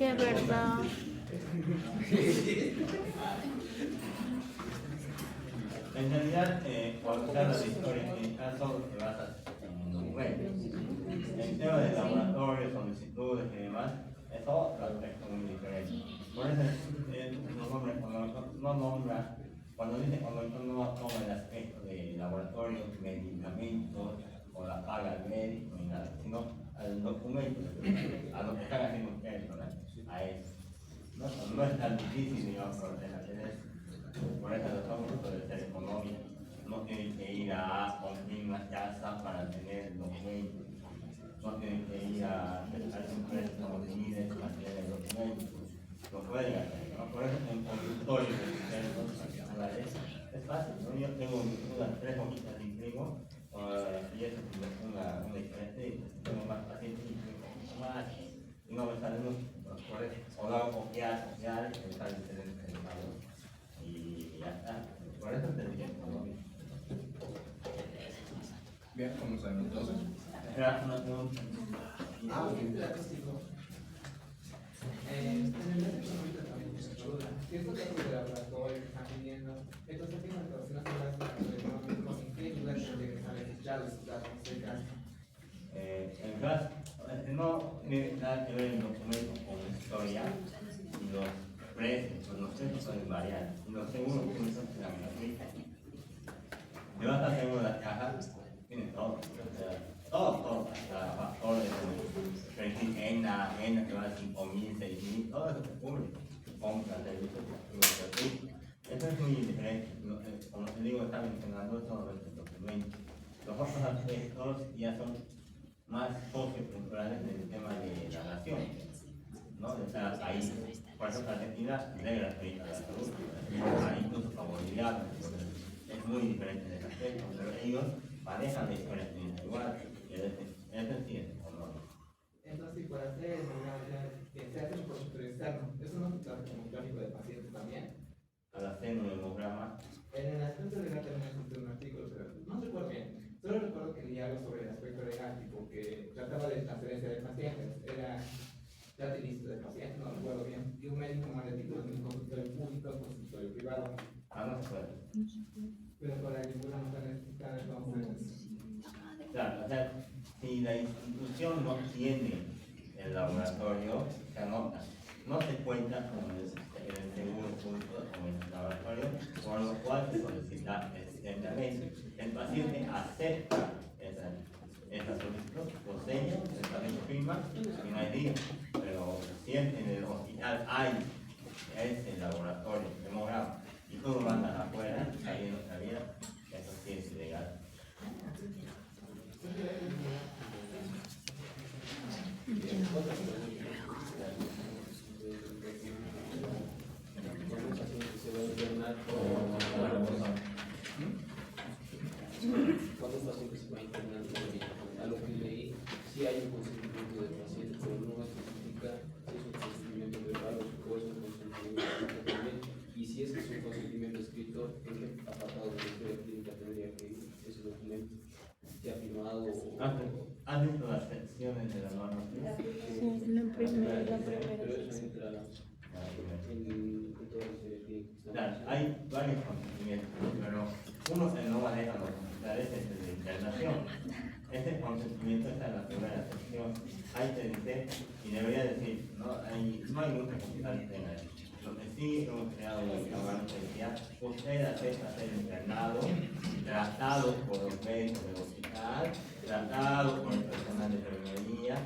Qué verdad. En realidad, cuando se habla de historia clínica, solo se basa en documentos. El tema de laboratorios, solicitudes y demás, es otro aspecto muy diferente. Por eso, no nombra, cuando dice cuando no toma el aspecto de laboratorios, medicamentos, o la paga al médico, ni nada, sino al documento, a lo que están haciendo ustedes, ¿verdad? A eso. No es tan difícil, digamos, tener. Por esa razón, puede ser económico. No tienen que ir a construir una casa para tener el documento. No tienen que ir a un préstamo de miles para tener el documento. Lo pueden hacer, ¿no? Por eso en consultorio es fácil, ¿no? Yo tengo unas 3 hojitas de imprimo y eso es una diferencia. Tengo más pacientes y imprimo más y no me sale mucho. Por eso, o lo hago copiar, y me sale diferente resultados. Y ya está. Por eso te dije, ¿no? Bien, vamos a ver entonces. Era una pregunta. Ciertos datos de laboratorio que están pidiendo, entonces tiene relación con qué ayuda tendría que estar registrado esos datos en este caso. En caso, no tiene nada que ver el documento con la historia y los precios pueden variar. Y los seguros públicos en la gratuita. Si vas a hacer una caja, tiene todo. Todo, hasta factores, ENA que va a 5.000, 6.000, todo eso se cubre. Compras, servicios, eso es muy diferente. Como te digo, está mencionando sobre el documento. Los otros aspectos ya son más socioculturales del tema de la nación, ¿no? De cada país. Por eso Argentina es gratuita la salud, incluso favorabilidad, es muy diferente en ese aspecto, pero ellos manejan la historia clínica igual, y eso sí es económico. Entonces, por hacer que se hace un consultorio externo, ¿eso no se trata como un tráfico de pacientes también? Al hacer un hemograma, en el aspecto legal también encontré un artículo, pero no recuerdo bien. Solo recuerdo que leí algo sobre el aspecto legal, tipo que trataba de transferencia de pacientes, era ya ilícito de pacientes, no recuerdo bien. Y un médico mal de títulos de un consultorio público, consultorio privado. no se puede. Pero para ninguna no está necesitada, entonces. Claro, o sea, si la institución no tiene el laboratorio, se anota. No se cuenta con el seguro público con el laboratorio, por lo cual se solicita externamente. El paciente acepta esa solicitud, lo sella, el paciente firma y no hay lío. Pero si en el hospital hay ese laboratorio hemograma y tú lo mandas afuera, sabiendo que había, eso sí es ilegal. ¿Cuántos pacientes se va a internar? A lo que leí, sí hay un consentimiento del paciente, pero no especifica si es un consentimiento verbal o es un consentimiento escrito también. Y si es que es un consentimiento escrito, ¿en qué apartado de la historia clínica tendría que ir ese documento? ¿Se ha firmado o...? ¿Has visto las secciones de la normativa? Sí, la primera. Pero eso entra en toda la historia clínica. Claro, hay varios consentimientos, pero uno se no maneja los hospitales es el de internación. Ese consentimiento está en la primera sección. Ahí te dice, y debería decir, no hay muchos hospitales que tengan eso. Lo que sí hemos creado un programa que decía, usted acepta ser internado, tratado por los médicos del hospital, tratado por el personal de enfermería,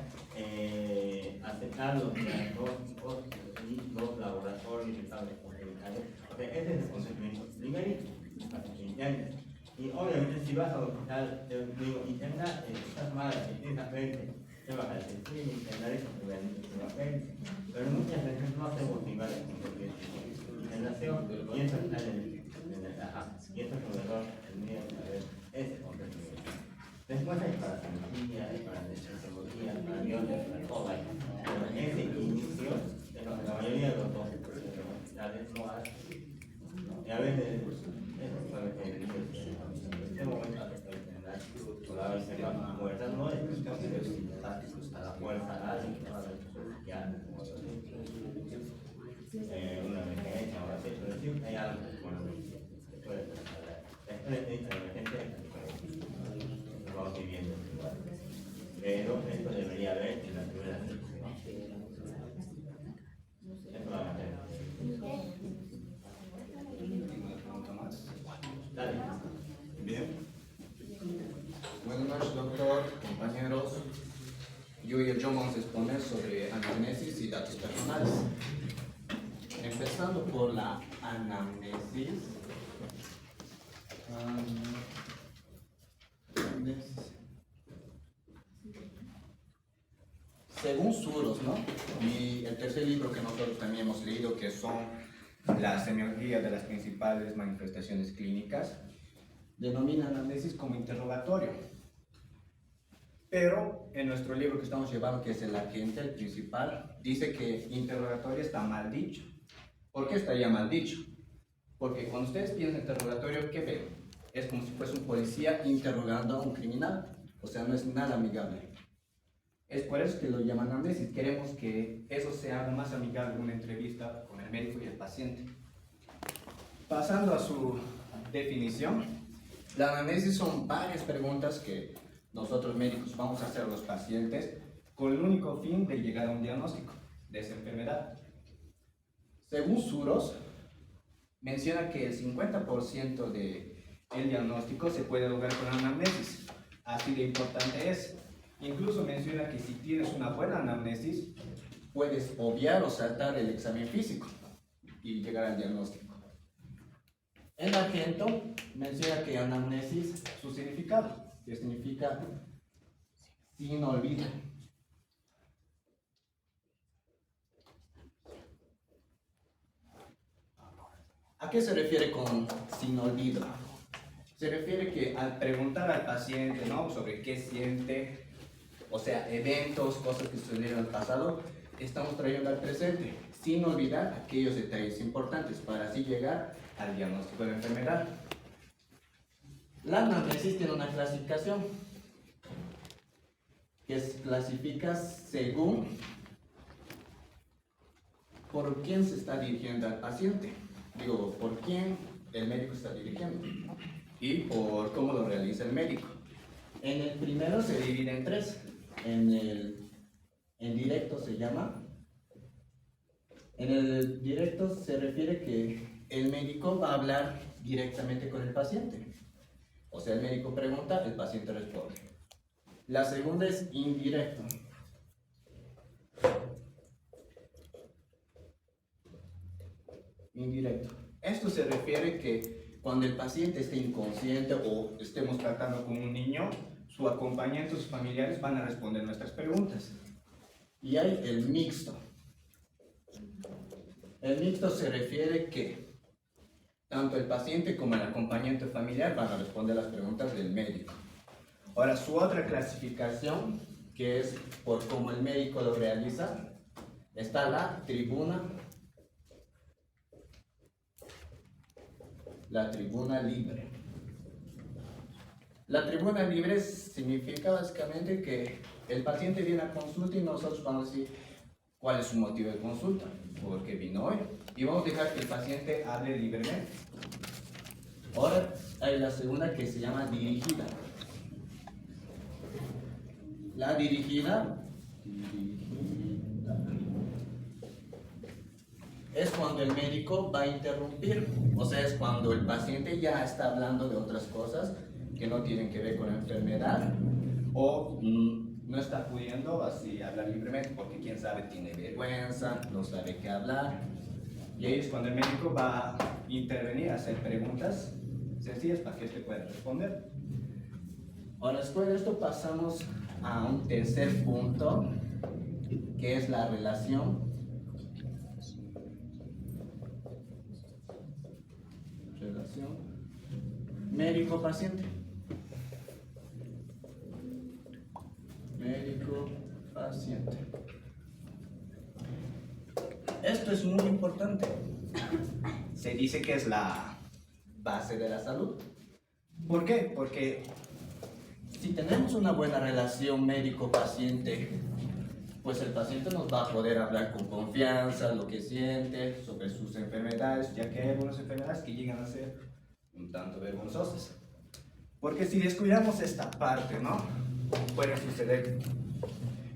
aceptar los diagnósticos y los laboratorios y estables complementarios. O sea, ese es el consentimiento primerito, para que se entienda. Y obviamente si vas al hospital, te digo, interna, estás mal, tienes apéndice, te vas a decir, sí, internar es un apéndice. Pero muchas veces no hacemos igual el consentimiento de internación, y eso está en el y eso es un error, el mío, ese consentimiento. Después hay para cirugía, hay para anestesiología, para biología, para todo hay. Pero ese inicio, la mayoría de los hospitales no hacen. Y a veces, eso puede ser en este momento afecta a enfermedad, por la enfermedad muerta no es porque a la fuerza alguien, ya, una emergencia o así, pero sí hay algo bueno, que puede pasar. Esta emergencia lo vamos viviendo igual. Pero esto debería haber en la primera sección, ¿no? Esto va a hacer. ¿Alguna pregunta más? Dale. Bien. Buenas noches, doctor, compañeros. Yo y el John vamos a exponer sobre anamnesis y datos personales. Empezando por la anamnesis. Según Suros, ¿no? Y el tercer libro que nosotros también hemos leído, que son las semiologías de las principales manifestaciones clínicas, denomina anamnesis como interrogatorio. Pero en nuestro libro que estamos llevando, que es el agente, el principal, dice que interrogatorio está mal dicho. ¿Por qué estaría mal dicho? Porque cuando ustedes piensan interrogatorio, ¿qué ven? Es como si fuese un policía interrogando a un criminal. O sea, no es nada amigable. Es por eso que lo llaman anamnesis. Queremos que eso sea algo más amigable en una entrevista con el médico y el paciente. Pasando a su definición, la anamnesis son varias preguntas que nosotros médicos vamos a hacer a los pacientes con el único fin de llegar a un diagnóstico de esa enfermedad. Según Suros, menciona que el 50% del diagnóstico se puede lograr con anamnesis. Así de importante es. Incluso menciona que si tienes una buena anamnesis, puedes obviar o saltar el examen físico y llegar al diagnóstico. En Argento menciona que anamnesis, su significado, que significa sin olvido. ¿A qué se refiere con sin olvido? Se refiere que al preguntar al paciente, ¿no?, sobre qué siente, o sea, eventos, cosas que sucedieron en el pasado, estamos trayendo al presente, sin olvidar aquellos detalles importantes para así llegar al diagnóstico de la enfermedad. La anamnesis tiene una clasificación que se clasifica según por quién se está dirigiendo al paciente. Digo, por quién el médico está dirigiendo y por cómo lo realiza el médico. En el primero se divide en tres. En directo se llama. En el directo se refiere que el médico va a hablar directamente con el paciente. O sea, el médico pregunta, el paciente responde. La segunda es indirecto. Indirecto. Esto se refiere que cuando el paciente esté inconsciente o estemos tratando con un niño, su acompañante, sus familiares van a responder nuestras preguntas. Y hay el mixto. El mixto se refiere que tanto el paciente como el acompañante familiar van a responder las preguntas del médico. Ahora, su otra clasificación, que es por cómo el médico lo realiza, está la tribuna libre. La tribuna libre significa básicamente que el paciente viene a consulta y nosotros vamos a decir cuál es su motivo de consulta, por qué vino hoy, y vamos a dejar que el paciente hable libremente. Ahora hay la segunda, que se llama dirigida. La dirigida es cuando el médico va a interrumpir, o sea, es cuando el paciente ya está hablando de otras cosas que no tienen que ver con la enfermedad o no está pudiendo así hablar libremente porque quién sabe tiene vergüenza, no sabe qué hablar, y ahí es cuando el médico va a intervenir, a hacer preguntas sencillas para que éste pueda responder. Ahora, después de esto pasamos a un tercer punto, que es la relación médico-paciente. Médico-paciente. Esto es muy importante. Se dice que es la base de la salud. ¿Por qué? Porque si tenemos una buena relación médico-paciente, pues el paciente nos va a poder hablar con confianza, lo que siente, sobre sus enfermedades, ya que hay algunas enfermedades que llegan a ser un tanto vergonzosas. Porque si descuidamos esta parte, ¿no? Puede suceder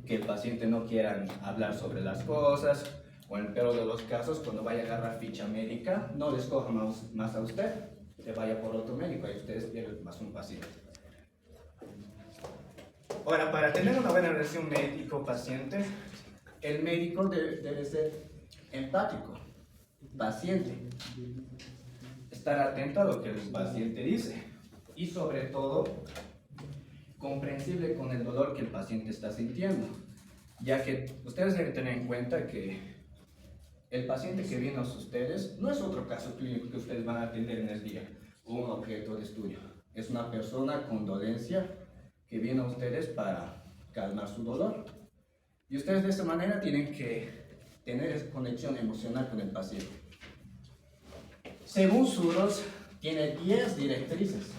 que el paciente no quiera hablar sobre las cosas, o en el peor de los casos, cuando vaya a agarrar ficha médica, no les coja más a usted, se vaya por otro médico y ustedes pierden más un paciente. Ahora, para tener una buena relación médico-paciente, el médico debe ser empático, paciente, estar atento a lo que el paciente dice y sobre todo comprensible con el dolor que el paciente está sintiendo, ya que ustedes deben tener en cuenta que el paciente que viene a ustedes no es otro caso clínico que ustedes van a atender en el día, un objeto de estudio, es una persona con dolencia que viene a ustedes para calmar su dolor. Y ustedes de esa manera tienen que tener esa conexión emocional con el paciente. Según Suros, tiene 10 directrices.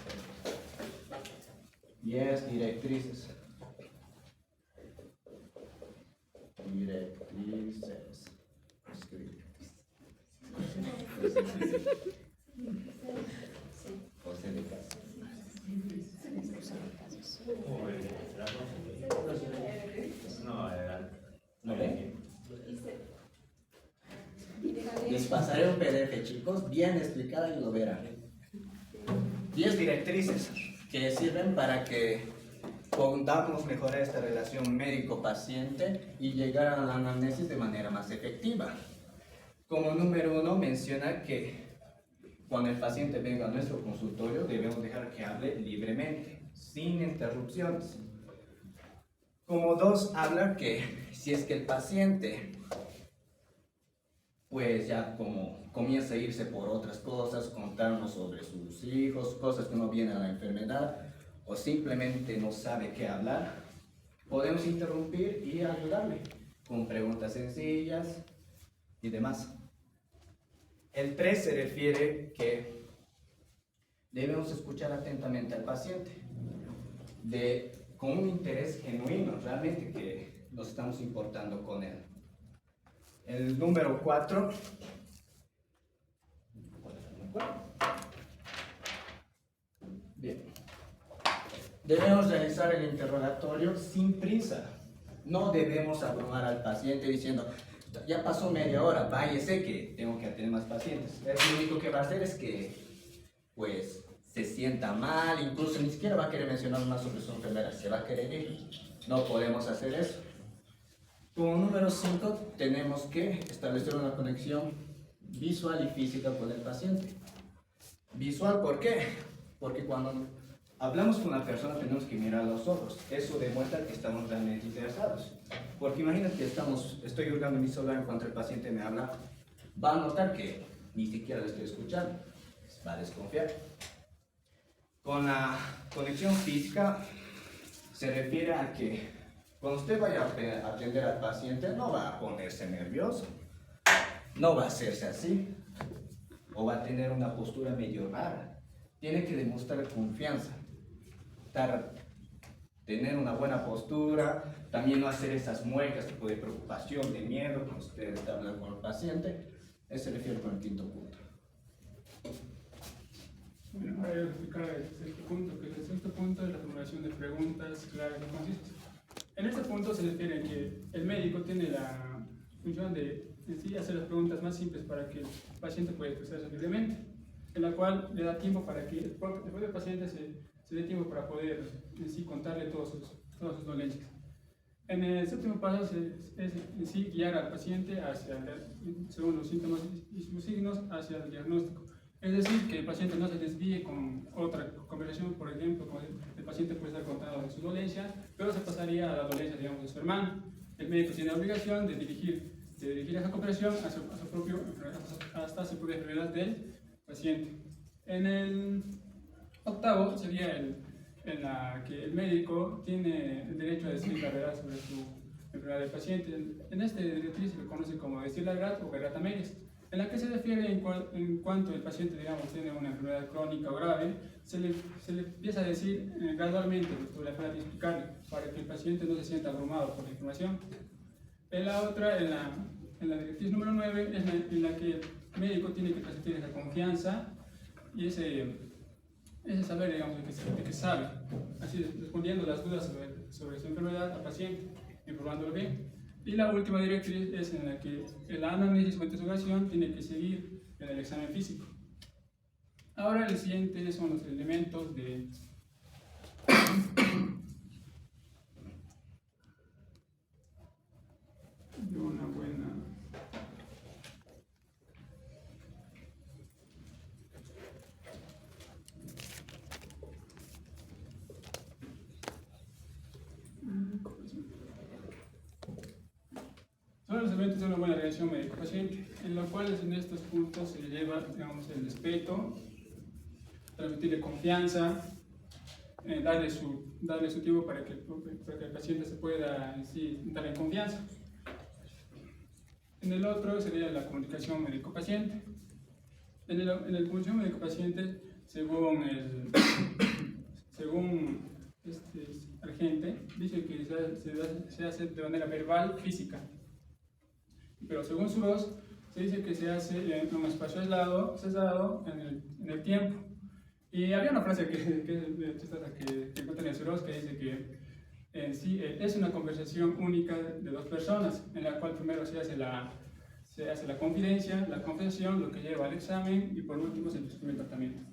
10 directrices. Directrices. José de Casa. ¿No ven? Les pasaré un PDF, chicos, bien explicado y lo verán. 10 directrices que sirven para que podamos mejorar esta relación médico-paciente y llegar a la anamnesis de manera más efectiva. Como número 1 menciona que cuando el paciente venga a nuestro consultorio debemos dejar que hable libremente, sin interrupciones. Como 2 habla que si es que el paciente pues ya como comienza a irse por otras cosas, contarnos sobre sus hijos, cosas que no vienen a la enfermedad, o simplemente no sabe qué hablar, podemos interrumpir y ayudarle con preguntas sencillas y demás. El 3 se refiere que debemos escuchar atentamente al paciente, con un interés genuino, realmente que nos estamos importando con él. El número 4. Bien. Debemos realizar el interrogatorio sin prisa. No debemos abrumar al paciente diciendo, ya pasó media hora, váyase que tengo que atender más pacientes. Lo único que va a hacer es que, pues, se sienta mal, incluso ni siquiera va a querer mencionar más sobre su enfermedad, se va a querer ir. No podemos hacer eso. Como número 5, tenemos que establecer una conexión visual y física con el paciente. Visual, ¿por qué? Porque cuando hablamos con una persona tenemos que mirar a los ojos. Eso demuestra que estamos realmente interesados. Porque imagínate que estoy hurgando mi celular en cuanto el paciente me habla, va a notar que ni siquiera lo estoy escuchando, va a desconfiar. Con la conexión física se refiere a que cuando usted vaya a atender al paciente no va a ponerse nervioso, no va a hacerse así, o va a tener una postura medio rara. Tiene que demostrar confianza, tener una buena postura, también no hacer esas muecas tipo de preocupación, de miedo cuando usted está hablando con el paciente. Eso se refiere con el 5º punto. Bueno, ahora voy a explicar el 6º punto, que el 6º punto es la formulación de preguntas claras y concisas. En este punto se refiere que el médico tiene la función de sí hacer las preguntas más simples para que el paciente pueda expresarse libremente, en la cual le da tiempo para que después del paciente se dé tiempo para poder en sí contarle todas sus dolencias. En el 7º paso es en sí guiar al paciente según los síntomas y sus signos hacia el diagnóstico. Es decir, que el paciente no se desvíe con otra conversación, por ejemplo, como el paciente puede estar contando de su dolencia, pero se pasaría a la dolencia, digamos, de su hermano. El médico tiene la obligación de dirigir esa conversación hasta su propia enfermedad del paciente. En el 8º sería en la que el médico tiene el derecho a decir la verdad sobre su enfermedad del paciente. En este directriz se le conoce como decir la verdad o verdad a medias, en la que se refiere en cuanto el paciente, digamos, tiene una enfermedad crónica o grave, se le empieza a decir gradualmente sobre la enfermedad y explicarle, para que el paciente no se sienta abrumado por la información. En la otra, en la directriz número 9, es en la que el médico tiene que transmitir esa confianza y ese saber, digamos, de que sabe, así respondiendo las dudas sobre su enfermedad al paciente, informándolo bien. Y la última directriz es en la que el análisis o interrogación tiene que seguir en el examen físico. Ahora el siguiente son los elementos de una buena son los elementos de una buena relación médico-paciente, en los cuales en estos puntos se lleva, digamos, el respeto, transmitirle confianza, darle su tiempo para que el paciente se pueda en sí, dar en confianza. En el otro sería la comunicación médico-paciente. En la comunicación médico-paciente, según este agente, dice que se hace de manera verbal, física. Pero según su voz, se dice que se hace en un espacio aislado, cesado en el tiempo. Y había una frase que encuentra en su voz que dice que en sí es una conversación única de dos personas, en la cual primero se hace la confidencia, la confesión, lo que lleva al examen y por último se prescribe el tratamiento.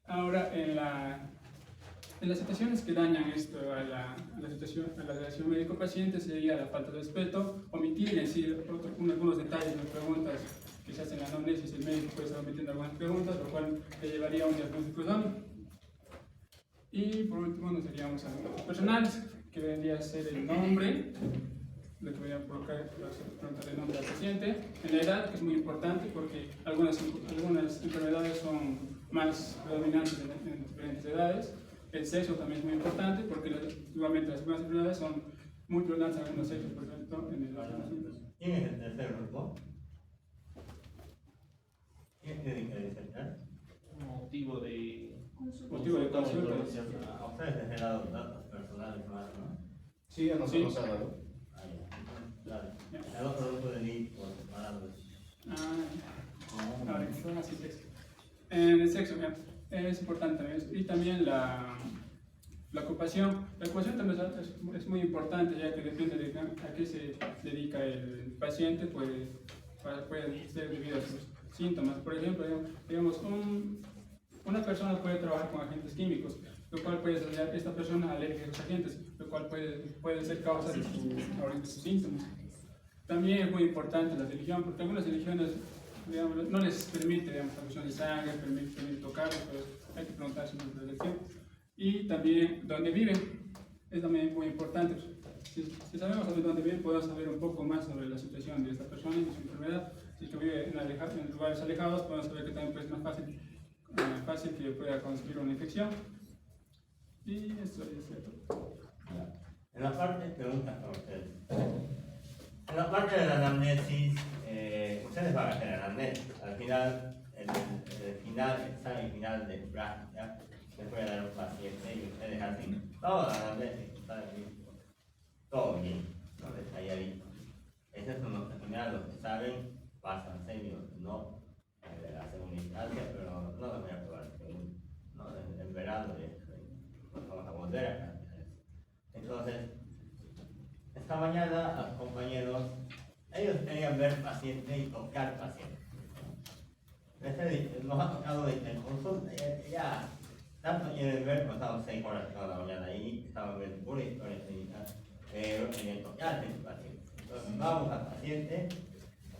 Ahora, en las situaciones que dañan esto a la relación médico-paciente sería la falta de respeto, omitir en sí algunos detalles de preguntas que se hacen en la anamnesis, el médico puede estar omitiendo algunas preguntas, lo cual le llevaría a un diagnóstico erróneo. Y por último nos iríamos a los personales, que vendría a ser el nombre, lo que voy a colocar, preguntar el nombre del paciente, en la edad, que es muy importante porque algunas enfermedades son más predominantes en diferentes edades. El sexo también es muy importante porque igualmente las algunas enfermedades son muy predominantes en algunos sexos, por ejemplo, en el ¿Quién es el tercer grupo? ¿Quién tiene que desertar? Motivo de consulta. A ustedes les he dado datos personales más, ¿no? Sí, a nosotros nos ha dado. Ah, ya. Claro. El otro grupo de NIC por separado. Ahora, así texto. En el sexo, es importante también. Y también la ocupación. La ocupación también es muy importante, ya que depende de a qué se dedica el paciente, puede ser debido a sus síntomas. Por ejemplo, digamos, una persona puede trabajar con agentes químicos, lo cual puede desarrollar esta persona alérgica a los agentes, lo cual puede ser causa de sus síntomas. También es muy importante la religión, porque algunas religiones, digamos, no les permite, digamos, la transfusión de sangre, permite tocarlos, pero hay que preguntarse sobre la elección. Y también dónde viven, es también muy importante. Si sabemos sobre dónde viven, podemos saber un poco más sobre la situación de esta persona y de su enfermedad. Si que vive en lugares alejados, podemos saber que también puede ser más fácil que pueda conseguir una infección. Y esto es todo. En la parte, preguntas para ustedes. En la parte de la anamnesis, ustedes van a hacer anamnesis. Al final, el examen final de práctica, les voy a dar un paciente y ustedes hacen toda la anamnesis, todo bien, no detalladito. Esos son los terminados, los que saben, pasan serios, no de la segunda instancia, pero no los voy a probar no, en verano nos vamos a volver a cambiar eso. Entonces, esta mañana los compañeros, ellos querían ver paciente y tocar paciente. Nos ha tocado en consulta, ya tanto quieren ver, pues estamos 6 horas toda la mañana ahí, estamos viendo pura historia clínica, pero querían tocar el paciente. Entonces vamos al paciente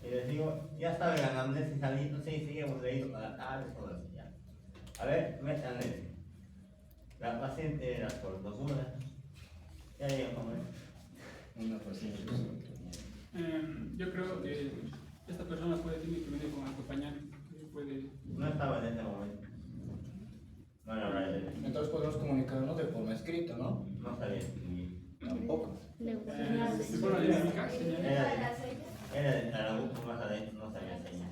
y les digo, ya saben la anamnesis salito, sí, hemos leído para tal, todo eso ya. A ver, métanle. La paciente era sordomuda. ¿Qué harían con él? Una paciente. Yo creo que esta persona tiene que venir con acompañante. No estaba en ese momento. No era verdad. Entonces podemos comunicarnos de forma escrita, ¿no? No sabía escribir. Tampoco. Si fuera dinámica, Era de Tarabuco más adentro, no sabía señas.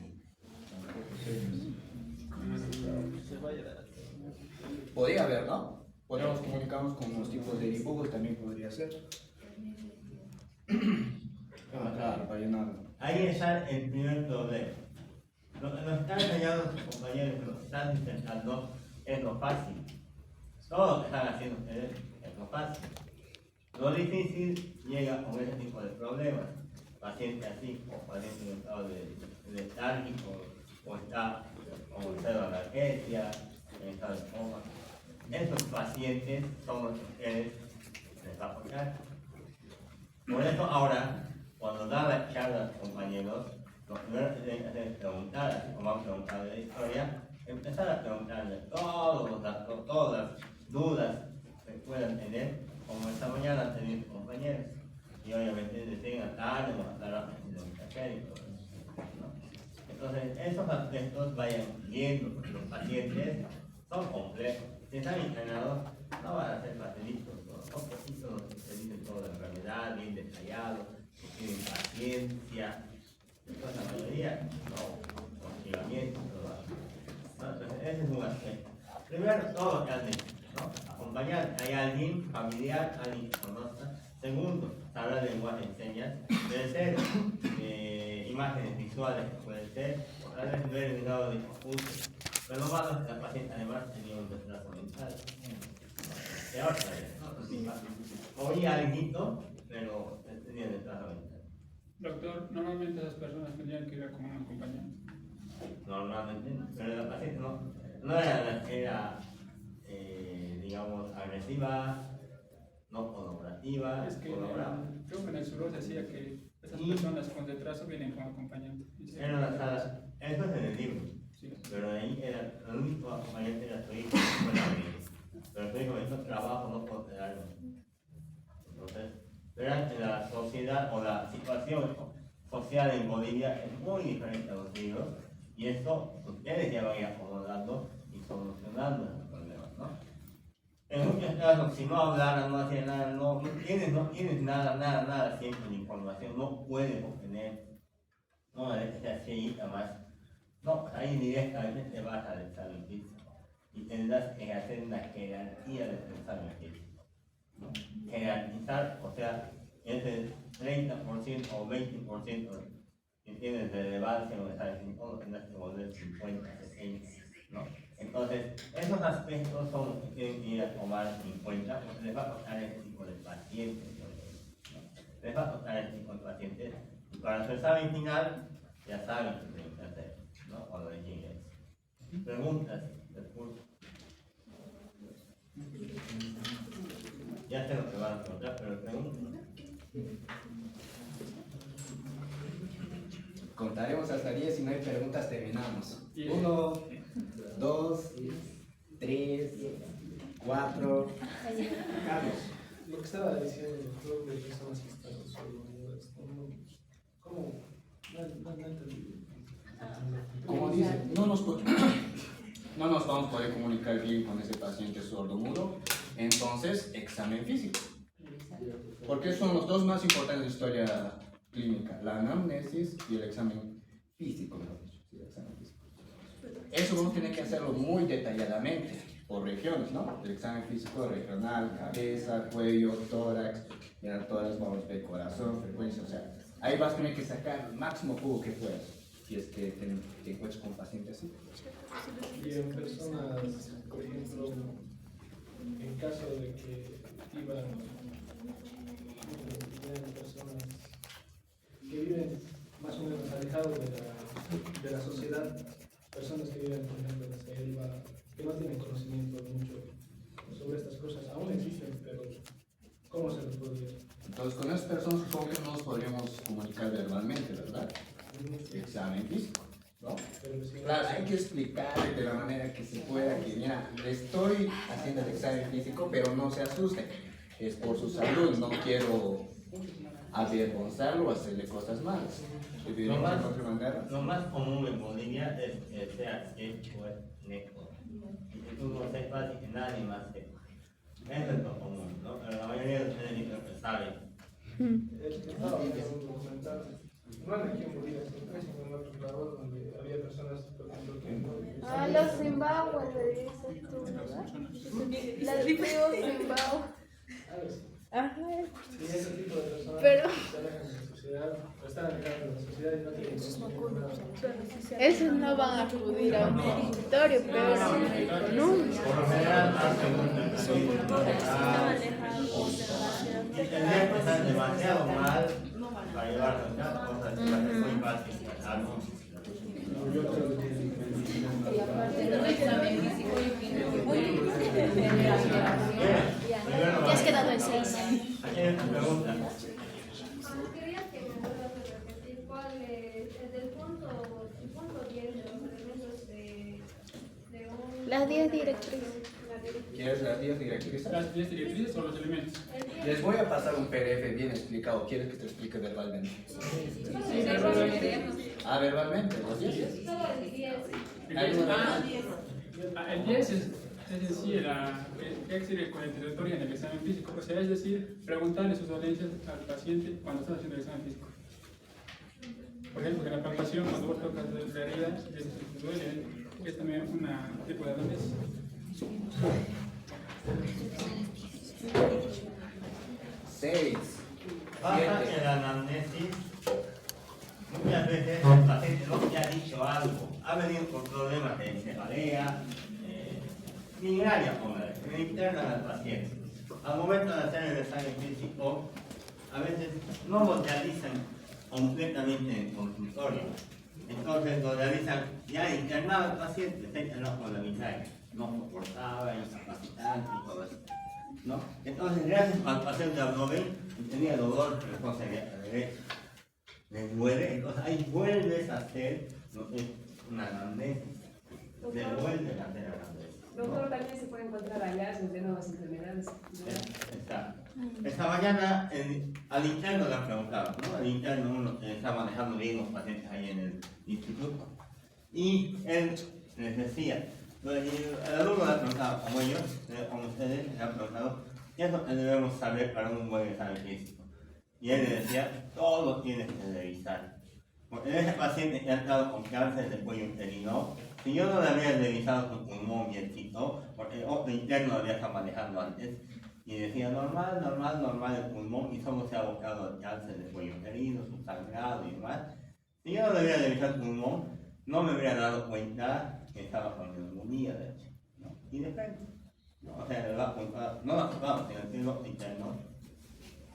Podría haber, ¿no? Podríamos comunicarnos con los tipos de dibujos, también podría ser. Leonardo. Ahí está el primer problema. Lo que nos están enseñando los compañeros que nos están intentando es lo fácil. Todo lo que están haciendo ustedes es lo fácil. Lo difícil llega con ese tipo de problemas. Paciente así, o paciente en estado de letárgico, o está con pseudoalergia, en estado de coma. Estos pacientes son los que ustedes les va a apoyar. Por eso ahora, cuando dan la charla a los compañeros, lo primero que tienen que hacer es preguntar, así como han preguntado de la historia, empezar a preguntarle todas las dudas que puedan tener, como esta mañana han tenido compañeros. Y obviamente deciden tarde o aclarar lo que hacer y todo eso, ¿no? Entonces, esos aspectos vayan viendo, porque los pacientes son complejos. Si están internados, no van a ser facilitos, son poquitos los que se dicen toda la enfermedad, bien detallado, que tienen paciencia, entonces la mayoría no, hostigamiento, todo eso. ¿No? Entonces, ese es un aspecto. Primero, todo lo que han dicho, ¿no? Acompañar, hay alguien familiar, alguien que conozca. Segundo, hablar lenguaje de señas. Tercero, imágenes visuales que pueden ser, o tal vez ver el grado de confuso. Pero lo malo es que la paciente además tenía un retraso mental. Peor todavía, ¿no? Oía algo, pero tenía retraso mental. Doctor, normalmente esas personas tendrían que ir con un acompañante. Normalmente, pero la paciente no era digamos, agresiva, no colaborativa, Es que colaboraba. creo que en el sur decía que esas Y- personas con retraso vienen con acompañante. Era una sala, eso es en el libro, Sí. pero ahí era, el único acompañante era su hijo, no fue la amiga. Pero su hijo me hizo trabajo, no puedo quedarme. Entonces, verán que la sociedad o la situación social en Bolivia es muy diferente a los libros, y esto ustedes ya van a ir acomodando y solucionando los problemas, ¿no? En muchos casos, si no hablaran, no hacían nada, no tienes nada, siempre de información, no puedes obtener, no esa sellita más. No, ahí directamente te vas al examen físico y tendrás que hacer una jerarquía del examen físico, ¿no? Jerarquizar, o sea, ese 30% o 20% que tienes de relevancia en el examen físico, lo tendrás que volver 50, 60, ¿no? Entonces, esos aspectos son los que tienen que ir a tomar en cuenta porque les va a tocar este tipo de pacientes, ¿no? Les va a tocar este tipo de pacientes y para su examen final ya saben qué tienen que hacer, ¿no? Cuando les llegue eso. Preguntas del curso. Ya sé lo que van a preguntar, pero preguntas. Contaremos hasta 10, si no hay preguntas terminamos. 10. 1, 2, 3, 4. Carlos. Lo que estaba diciendo, creo que personas que están sordomudas, ¿cómo? No entendí. Como dice, no nos vamos a poder comunicar bien con ese paciente sordomudo, entonces examen físico. Porque son los dos más importantes de historia clínica, la anamnesis y el examen físico, mejor dicho. Sí, el examen físico. Eso vamos a tener que hacerlo muy detalladamente, por regiones, ¿no? El examen físico regional, cabeza, cuello, tórax, vamos a ver corazón, frecuencia, o sea, ahí vas a tener que sacar el máximo jugo que puedas, si es que te encuentras con un paciente así. Y en personas, por ejemplo, en caso de que eran personas que viven más o menos alejados de la sociedad, personas que viven, por ejemplo, en la selva, que no tienen conocimiento mucho sobre estas cosas, aún existen, pero ¿cómo se les podría? Entonces, con esas personas supongo que no nos podríamos comunicar verbalmente, ¿verdad? Examen físico, ¿no? Claro, hay que explicarle de la manera que se pueda que, mira, le estoy haciendo el examen físico, pero no se asuste, es por su salud, no quiero avergonzarlo o hacerle cosas malas. Lo más común en Bolivia es que sea esto o es neco. Y que tú no sepas y que nadie más sepa. Eso es lo común, ¿no? Pero la mayoría de ustedes dicen que saben. Estaba viendo un documental, no era aquí en Bolivia, sino en otro lado, donde había personas, por ejemplo, que no... Ah, los Zimbabue, le dices tú, ¿verdad? Las tribus Zimbabue. Ajá. Y ese tipo de personas Pero- se alejan de la sociedad. sociedad, o está alejado de la sociedad y no tiene Esos no van a acudir a un consultorio, pero no. Por lo general hacen un y tendrían que estar demasiado mal para llevar a cabo cosas que es muy fácil. Yo creo que tiene Ya has quedado en 6. Aquí hay una pregunta. Quería que me vuelvas a repetir cuál es el punto 10 de los elementos de un... Las 10 directrices. ¿Quieres las 10 directrices? las 10 directrices o los elementos. Les voy a pasar un PDF bien explicado. ¿Quieres que te explique verbalmente? Sí, verbalmente. Ah, verbalmente, los 10. Solo el 10. El 10 es decir, ¿qué sirve con el territorio en el examen físico? O sea, es decir, preguntarle sus dolencias al paciente cuando está haciendo el examen físico. Por ejemplo, en la palpación, cuando vos tocas la herida, y duele, es también un tipo de dolencia. 6. Pasa que la anamnesis, muchas veces el paciente no te ha dicho algo, ha venido con problemas de cefalea, migraña, me internan al paciente. Al momento de hacer el examen físico, a veces no lo realizan completamente en el consultorio. Entonces lo realizan ya internado al paciente, está internado con la migraña, no soportaba, incapacitante y todo eso. ¿No? Entonces, gracias al paciente de abdomen, tenía dolor, entonces le duele, entonces ahí vuelves a hacer lo que es una anamnesis, le vuelves a hacer anamnesis. Doctor, también se puede encontrar hallazgos de nuevas enfermedades. Esta mañana al interno le han preguntado, ¿no? Al interno uno está manejando bien los pacientes ahí en el instituto y él les decía, el alumno le ha preguntado, como ellos, como ustedes, le han preguntado, ¿qué es lo que debemos saber para un buen examen físico? Y él le decía, todo lo tienes que revisar. Porque en ese paciente que ha entrado con cáncer de cuello uterino, si yo no le había revisado su pulmón bielcito, porque el otro interno lo había estado manejando antes, y decía normal el pulmón, y solo se ha abocado al cáncer de cuello uterino, su sangrado y demás. Si yo no le hubiera revisado el pulmón, no me hubiera dado cuenta que estaba con neumonía, de hecho, ¿no? Y de frente, ¿no? O sea, no lo ha culpado, sino que los internos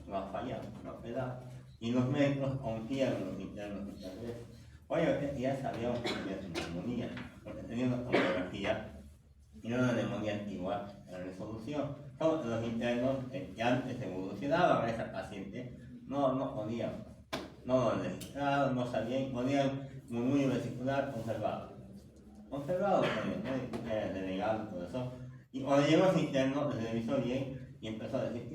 lo han fallado, lo han pedado. Y los médicos confían en los internos muchas veces. Oye, ya sabíamos que tenía neumonía, porque tenía una tomografía y una neumonía antigua en resolución. Todos los internos que antes evolucionaban a esa paciente no podían, no lo registraban, no sabían, ponían murmullo vesicular conservado, delegado, todo eso. Y cuando llegó ese interno, se revisó bien y empezó a decir: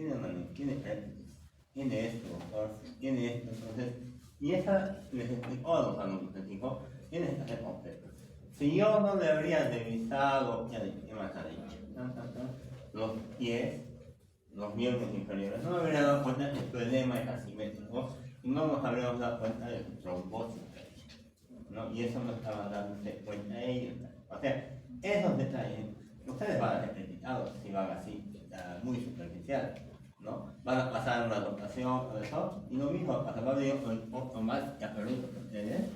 tiene herpes, tiene esto, doctor, tiene esto. Entonces, y esa les explicó a los alumnos, les dijo: tienes que hacer completo. Si yo no le habría revisado, ¿qué más ha dicho? Los pies, los miembros inferiores, no me habría dado cuenta del problema es asimétrico y no nos habríamos dado cuenta de su trombosis, ¿no? Y eso no estaban dándose cuenta ellos. O sea, esos detalles, ustedes van a ser criticados si van así, muy superficial, ¿no? Van a pasar una rotación o eso, y lo mismo, va a venir un poco más que a Perú, ¿entiendes?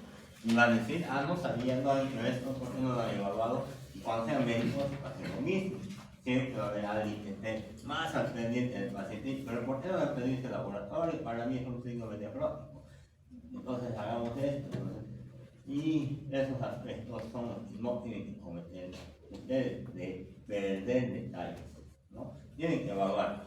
Y van a decir: no sabía, no han hecho esto, porque no lo han evaluado. Y cuando sean médicos, va a ser lo mismo. Siempre va a haber alguien que esté más al pendiente del paciente, pero ¿por qué no le pediste laboratorio? Para mí es un signo meteorológico. Entonces hagamos esto, ¿no? Y esos aspectos son los que no tienen que cometer ustedes, de perder detalles, ¿no? Tienen que evaluar.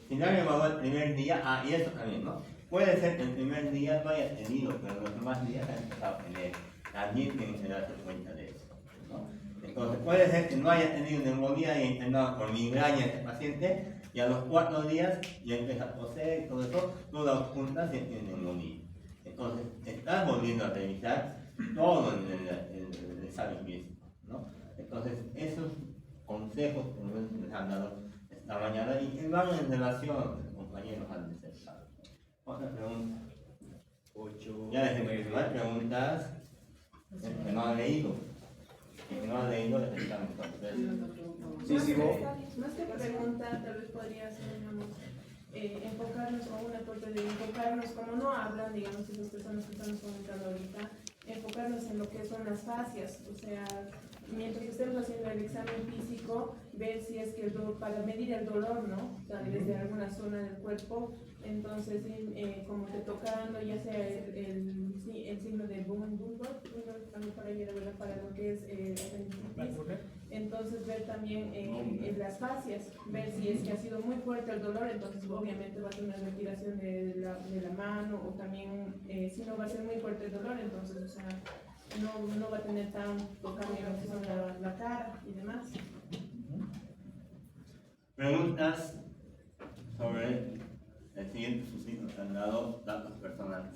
Si no han evaluado el primer día, y eso también, ¿no? Puede ser que el primer día no haya tenido, pero los demás días han empezado a tener. También tienen que darse cuenta de eso, ¿no? Entonces puede ser que no haya tenido neumonía y internado por migraña este paciente, y a los 4 días ya empieza a toser y todo eso, tú das cuenta si tiene neumonía. Entonces estás volviendo a revisar todo en el examen físico, ¿no? Entonces esos consejos por lo menos les han dado esta mañana y que van en relación a los compañeros han desertado. Otra pregunta. 8. Ya les he hecho preguntas que no han leído. Que no han leído les están Sí, sí, vos. Más que pregunta, tal vez podría ser enfocarnos, o una parte de enfocarnos, como no hablan, digamos, esas personas que estamos comentando ahorita, enfocarnos en lo que son las fascias, o sea, mientras estemos haciendo el examen físico, ver si es que el dolor, para medir el dolor, ¿no? Tal vez de alguna zona del cuerpo, entonces, como te tocando, ya sea el signo de Bulldog, también para ir a ver para lo que es apendicitis. Entonces, ver también en las fascias, ver si es que ha sido muy fuerte el dolor, entonces obviamente va a ser una retiración de la mano, o también, si no va a ser muy fuerte el dolor, entonces, o sea, no va a tener tanto cambio en lo que son la cara y demás. Preguntas sobre el siguiente suscito que han dado datos personales.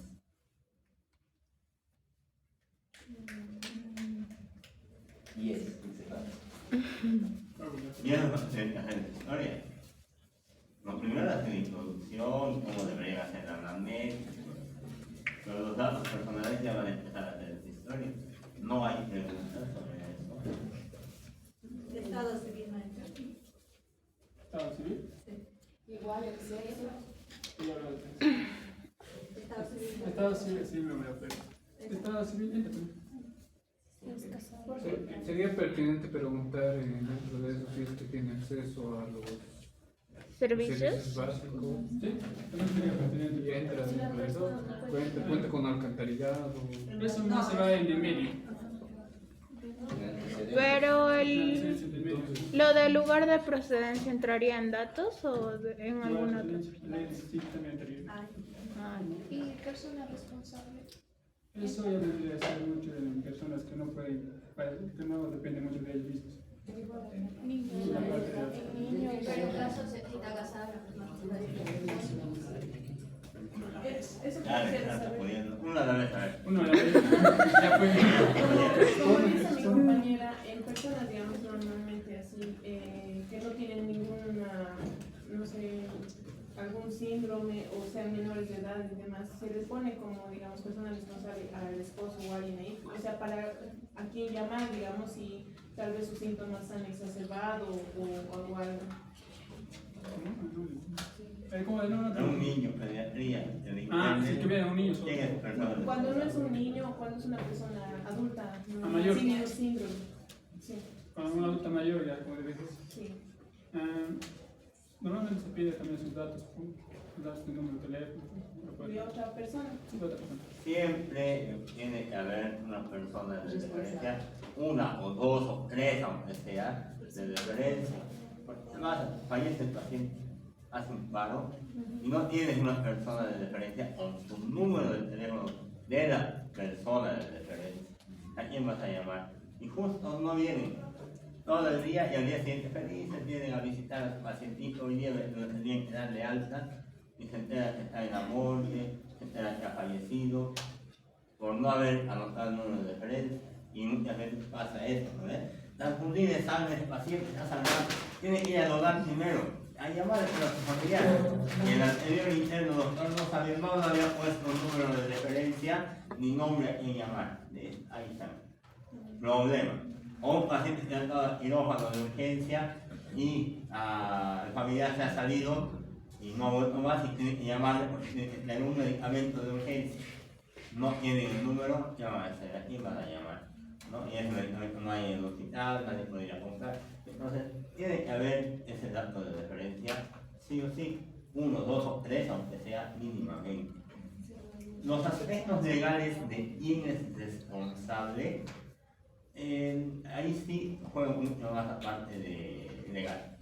Yes, Bien, los accidentes en la historia. Lo primero es la introducción, cómo deberían hacer la anamnesis, pero los datos personales ya van a empezar a hacer esta historia. No hay preguntas sobre eso. Estado civil, maestro. ¿Estado civil? Igual el sexo. Y ahora el Estado civil. Estado civil, sí, me voy a ver. Estado civil, entonces. Sería pertinente preguntar dentro de eso si es que tiene acceso a los ¿Servicios? básicos. Sí, también sería pertinente. Y entra dentro de eso. Cuenta con alcantarillado. Eso no se va en el medio. Pero Entonces, lo del lugar de procedencia entraría en datos o en alguna otra. Sí, también entraría. Ah, ¿Y persona responsable? Eso ya debería ser mucho de personas que no pueden, que no depende mucho de ellos mismos. Niño, La parte de- niño, pero en caso se está casada la persona. Eso Ya le quisiera están saber. pudiendo. Una la vez a ver. Uno, ya fue. Como dice mi compañera, en personas, digamos, normalmente así, que no tienen ninguna, no sé, algún síndrome, o sean menores de edad y demás, se les pone como, digamos, persona responsable al esposo o a alguien ahí, o sea, para a quién llamar, digamos, si tal vez sus síntomas han exacerbado o algo. ¿Cómo de nuevo? A un niño, pediatría. Ah, sí, que vea un niño solo. ¿Quién es persona? Cuando no es un niño, cuando es una persona adulta, no mayor. tiene síndrome. Sí, Para una adulta mayor, ya como dices. sí. Normalmente se pide también sus datos, sus datos de número de teléfono. Y otra persona. Sí, otra persona. Siempre tiene que haber una persona de referencia, una o dos o tres, aunque sea, de referencia. Además, fallece el paciente, hace un paro y no tienes una persona de referencia con su número de teléfono de la persona de referencia. ¿A quién vas a llamar? Y justo no vienen todo el día y al día siguiente felices vienen a visitar a su pacientito. Hoy día tendrían que darle alta y se entera que está en la morgue, se entera que ha fallecido por no haber anotado el número de referencia. Y muchas veces pasa eso, ¿no ves? La función de sangre del paciente está sangrando, tiene que ir al hogar primero, a llamar a su familiar. Y el anterior interno doctor no sabía, no le había puesto un número de referencia ni nombre a quien llamar. Ahí está. Problema. O un paciente que ha estado al quirófano de urgencia y el familiar se ha salido y no ha vuelto más y tiene que llamarle porque tiene que tener un medicamento de urgencia. No tienen el número, ¿qué van a hacer? ¿A quién van a llamar? ¿No? Y ese medicamento no hay en el hospital, nadie puede ir a comprar. Entonces, tiene que haber ese dato de referencia, sí o sí, uno, dos o tres, aunque sea mínimamente. Los aspectos legales de quién es responsable, ahí sí juega mucho más la parte de legal,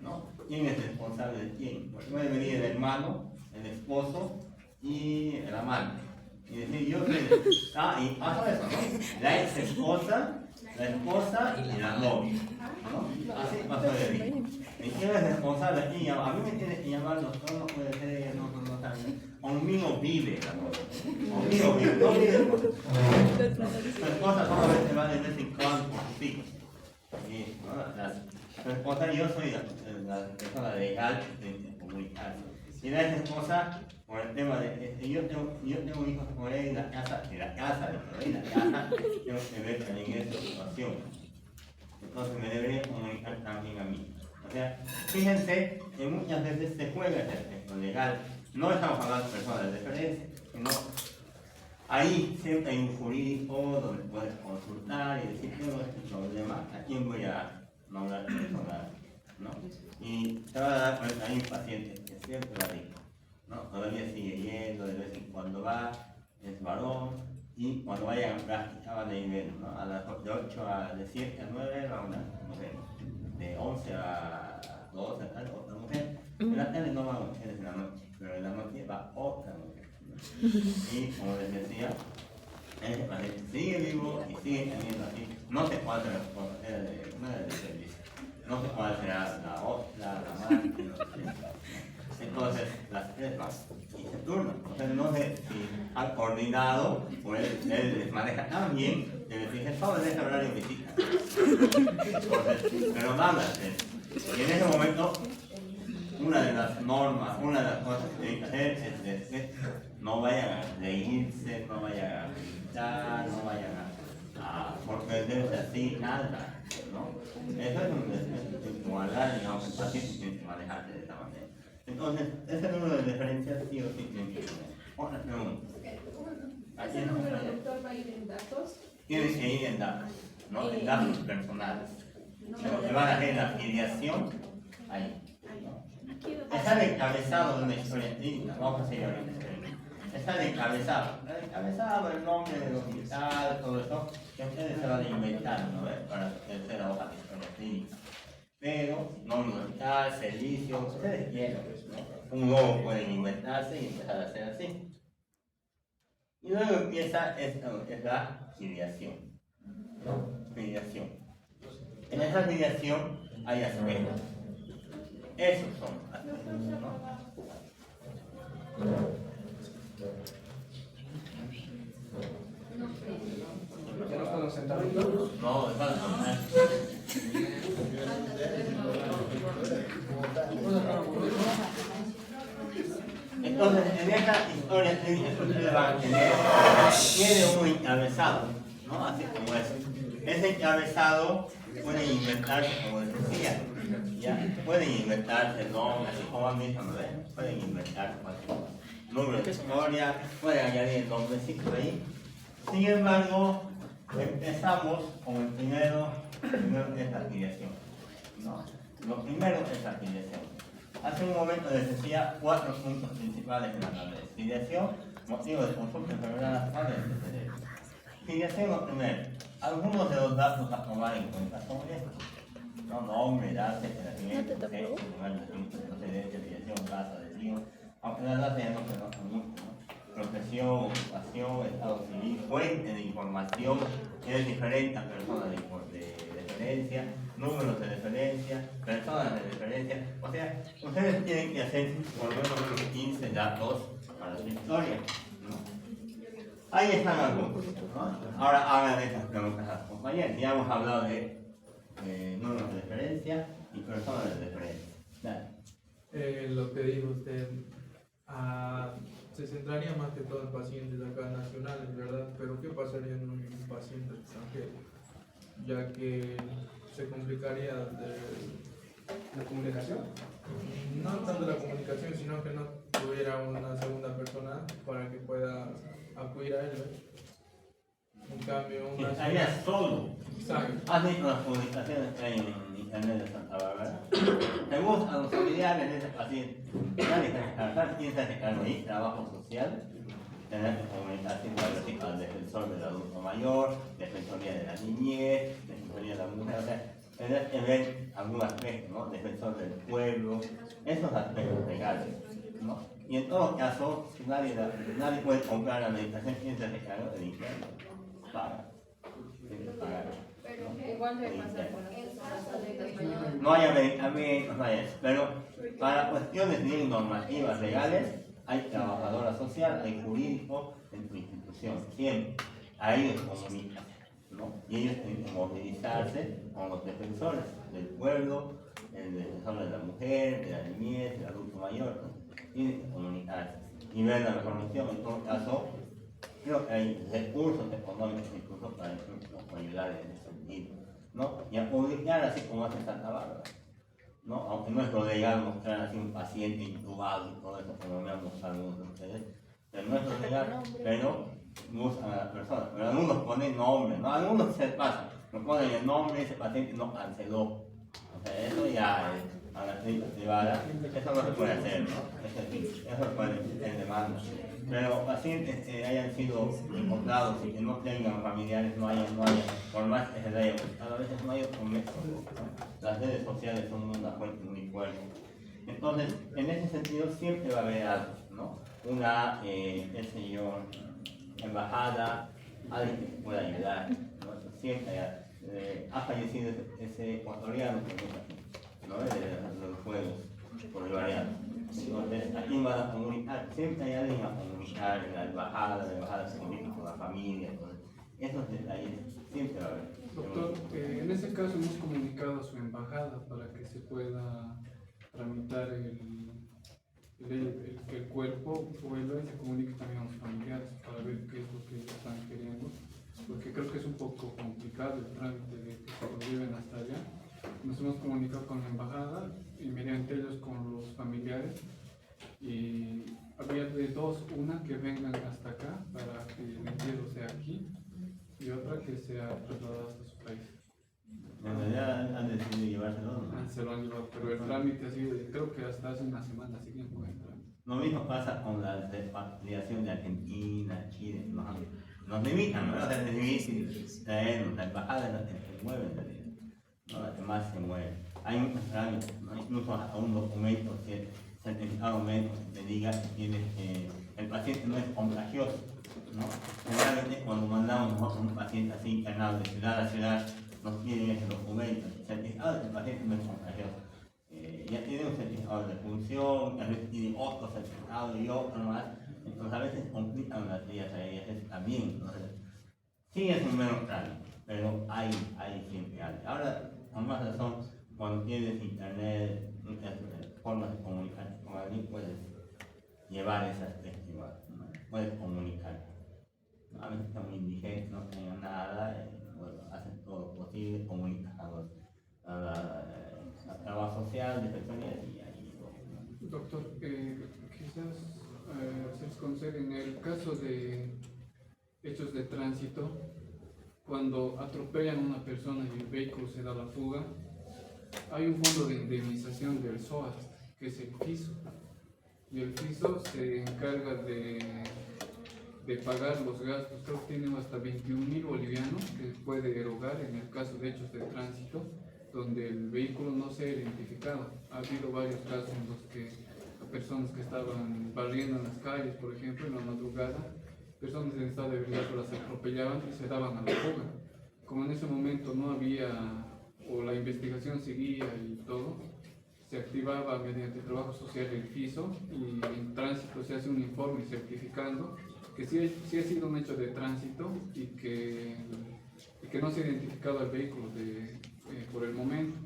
¿no? ¿Quién es responsable de quién? Porque puede venir el hermano, el esposo y el amante. Y decir, yo soy. Y pasa eso, ¿no? La ex esposa, la esposa y la novia, ¿no? Así pasó de ahí. ¿Y quién es responsable de quién? A mí me tiene que llamar el doctor, no puede ser ella, no sabe. Conmigo vive la novia. Conmigo vive, no vive. Su esposa solamente va de vez en cuando por sus hijos. Y, ¿no? Su esposa, yo soy la persona legal que tiene que comunicarse. Y la ex esposa, por el tema de yo tengo hijos por ahí en la casa, tengo que ver también esa situación. Entonces me debería comunicar también a mí. O sea, fíjense que muchas veces se juega el aspecto legal. No estamos hablando de personas de referencia, sino ahí siempre hay un jurídico donde puedes consultar y decir, tengo este problema, ¿a quién voy a nombrar personal? ¿No? Y te vas a dar cuenta, hay un paciente que siempre va rico, ¿no? Todavía sigue yendo, de vez en cuando va, es varón, y cuando vayan a práctica van a ir viendo, ¿no? De 7 a 9 va una mujer, de 11 a 12 tal, otra mujer. En la tarde no van mujeres en la noche, pero en la noche va otra mujer, ¿no? Y como les decía, ese paciente sigue vivo y sigue teniendo así, no sé cuál será una de servicio, no sé cuál será la otra, la máquina, entonces las tres van y se turnan. Entonces no sé si han coordinado o él les maneja tan bien que les dice todo en ese horario visita. Entonces, pero nada, y en ese momento una de las normas, una de las cosas que tienen que hacer es que no vayan a reírse, no vayan a gritar, no vayan a sorprenderse así, nada, ¿no? Eso es un guardar, digamos, el paciente tiene que manejarse de esta manera. Entonces, ese número de referencias sí o sí tiene que poner. Otra pregunta. ¿Ese número, doctor, va a ir en datos? Tiene que ir en datos, ¿no? En datos personales. Le van a hacer la afiliación ahí. Está el encabezado de una historia clínica, vamos a seguir ahorita. Está el encabezado, el nombre del hospital, todo eso, que ustedes se van a inventar, ¿no? Para hacer la hoja de historia clínica. Pero, nombre del hospital, servicio, ustedes quieran, ¿no? Un nuevo pueden inventarse y empezar a hacer así. Y luego empieza es la filiación. Filiación. En esa filiación hay aspectos. Esos son aspectos, ¿no? ¿Ya no puedo sentar todos? No, es para entonces, en esta historia clínica que ustedes van a tener, tiene un encabezado, ¿no? Así como eso. Ese encabezado pueden inventarse, como les decía, ¿ya? Pueden inventarse nombres, así como han visto, ¿no? Pueden inventarse cualquier número de historia, pueden añadir el nombrecito ahí. Sin embargo, empezamos con el primero es la afiliación, ¿no? Lo primero es la afiliación. Hace un momento les decía 4 puntos principales en la tabla de filiación, motivo de consulta, enfermedad actual y antecedentes. Filiación, lo primero. Algunos de los datos a tomar en cuenta son estos, ¿no? Nombre, edad, nacimiento, sexo, lugar de nacimiento, procedencia, filiación, casa, destino, aunque la edad ya no se nota mucho, ¿no? Profesión, ocupación, estado civil, fuente de información, es diferente a personas de referencia, números de referencia, personas de referencia. O sea, ustedes tienen que hacer por lo menos 15 datos para su historia, ¿no? Ahí están algunos, ¿no? Ahora hagan esas preguntas a las compañeras. Ya hemos hablado de números de referencia y personas de referencia. Dale. Lo que dijo usted, se centraría más que todo en pacientes acá nacionales, ¿verdad? Pero ¿qué pasaría en un paciente extranjero? Ya que se complicaría ¿La comunicación? no tanto la comunicación, sino que no tuviera una segunda persona para que pueda acudir a él, ¿no? En cambio, una Estaría solo. Exacto. ¿Has visto las publicaciones que hay en internet de Santa Bárbara? ¿Te gustan los familiares de ese paciente? Nadie se descargar, ¿quién se hace cargo ahí? Trabajo social, tener que comunicarse igual al defensor del adulto mayor, defensoría de la niñez, defensoría de la mujer, o sea, tener que ver algún aspecto, ¿no? Defensor del pueblo, esos aspectos legales, ¿no? Y en todo caso, si nadie puede comprar la medicación, ¿quién se hace cargo del infierno? Paga. Tiene que pagar. Pero igual debe pasar con las personas adultas mayores. No hay medicamentos, no hay eso. Pero para cuestiones bien normativas legales, hay trabajadora social, hay jurídico en tu institución. Siempre. A ellos comunican, ¿no? Y ellos tienen que movilizarse con los defensores del pueblo, el defensor de la mujer, de la niñez, del adulto mayor, ¿no? Tienen que comunicarse y ver la mejor opción. En todo caso, creo que hay recursos económicos incluso para ayudar en ese sentido, ¿no? Y a publicar así como hace Santa Bárbara, ¿no? Aunque no es lo legal mostrar así un paciente intubado y todo eso, como me han mostrado algunos de ustedes, pero no es lo legal, pero usan a la persona. Pero algunos ponen nombre, ¿no? Algunos se pasan, no ponen el nombre, ese paciente no canceló. O sea, eso ya es a la clínica privada, eso no se puede hacer, ¿no? Eso se puede en demanda. Pero pacientes que hayan sido encontrados y que no tengan familiares, no hayan, por más que se le haya buscado, a veces no hay otro método, ¿no? Las redes sociales son una fuente muy fuerte. Entonces, en ese sentido, siempre va a haber algo, ¿no? Una, qué sé yo, embajada, alguien que pueda ayudar, ¿no? Siempre ha fallecido ese ecuatoriano, ¿no? De los juegos bolivarianos. Entonces, ¿a quién van a comunicar? Siempre hay alguien a comunicar, la embajada se comunica con la familia, entonces, esos detalles siempre va a haber. Doctor, en ese caso hemos comunicado a su embajada para que se pueda tramitar que el cuerpo vuelva y se comunique también a los familiares para ver qué es lo que están queriendo, porque creo que es un poco complicado el trámite de que se lo lleven hasta allá. Nos hemos comunicado con la embajada y mediante ellos con los familiares, y había de dos, una que vengan hasta acá para que el entierro sea aquí y otra que sea trasladada hasta su país. En realidad han decidido llevárselo, ¿no? Se lo han llevado, pero el trámite ha sido, creo que hasta hace una semana siguen con el trámite. Lo mismo pasa con la repatriación de Argentina, Chile, nos limitan, ¿no? Nos limitan traernos, la embajada es la que se mueve en realidad, no la que más se mueve. Hay muchos trámites, ¿no? Incluso a un documento, certificado médico que te diga que el paciente no es contagioso, ¿no? Generalmente cuando mandamos nosotros un paciente así internado de ciudad a ciudad, nos piden ese documento, certificado de que el paciente no es contagioso. Ya tiene un certificado de función, a veces tiene otro certificado y otro más, entonces a veces complican las vías a ellas también. Entonces, sí es un menos trámite, pero hay siempre algo. Ahora, con más razón, cuando tienes internet, muchas formas de comunicar con alguien, puedes llevar esas testimonios, ¿no? Puedes comunicar. A veces están muy indigentes, no tienen nada, bueno, hacen todo lo posible, comunican al trabajo social, de personas y ahí. Doctor, quizás se les concede en el caso de hechos de tránsito, cuando atropellan a una persona y el vehículo se da la fuga, hay un fondo de indemnización del SOAT, que es el FISO, y el FISO se encarga de pagar los gastos. Creo que tiene hasta 21.000 bolivianos que puede erogar en el caso de hechos de tránsito donde el vehículo no sea identificado. Ha habido varios casos en los que personas que estaban barriendo en las calles, por ejemplo, en la madrugada, personas en estado de ebriedad las atropellaban y se daban a la fuga. Como en ese momento no había, o la investigación seguía y todo, se activaba mediante el trabajo social el FISO, y en tránsito se hace un informe certificando que sí ha sido un hecho de tránsito y que no se ha identificado al vehículo por el momento.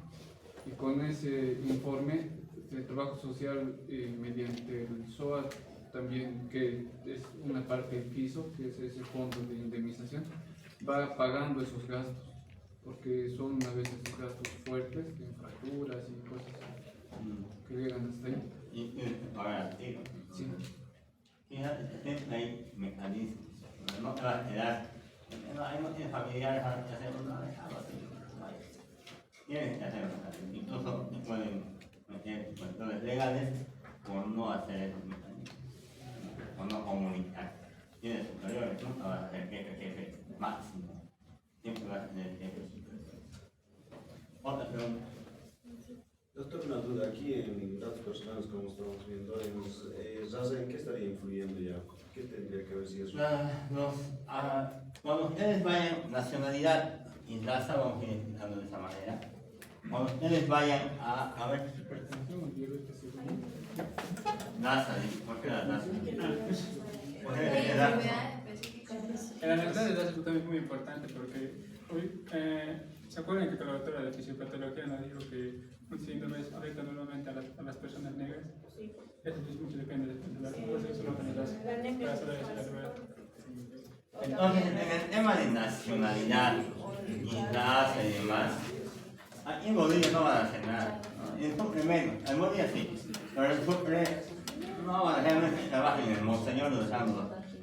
Y con ese informe el trabajo social, mediante el SOAT también, que es una parte del FISO, que es ese fondo de indemnización, va pagando esos gastos, porque son a veces gastos fuertes, de fracturas y cosas que llegan hasta ahí. Ahora, sí. Siempre hay mecanismos, no te vas a quedar, no tienes familiares a que hacer una tienes que hacerlo, incluso te pueden meter cuestiones legales por no hacer esos mecanismos, por no comunicar. Tienes superiores, nunca vas a ser jefe máximo, siempre vas a tener jefe superior. Otra pregunta. Doctor, una duda, aquí en datos personales, como estamos viendo, ¿en qué estaría influyendo ya? ¿Qué tendría que ver si eso? Cuando ustedes vayan, nacionalidad y raza, vamos a ir explicando de esa manera. Cuando ustedes vayan a ver, NASA, ¿por qué la NASA? La nacionalidad de datos también es muy importante porque hoy, ¿se acuerdan que la doctora de fisiopatología nos dijo que un síndrome afecta normalmente a las personas negras? Sí. Eso mucho depende de la Entonces, en el tema de nacionalidad y raza y demás, Aquí en Bolivia no van a hacer nada, ¿no? En Sucre menos, en Bolivia sí, pero en Sucre no van a realmente trabajar en el Monseñor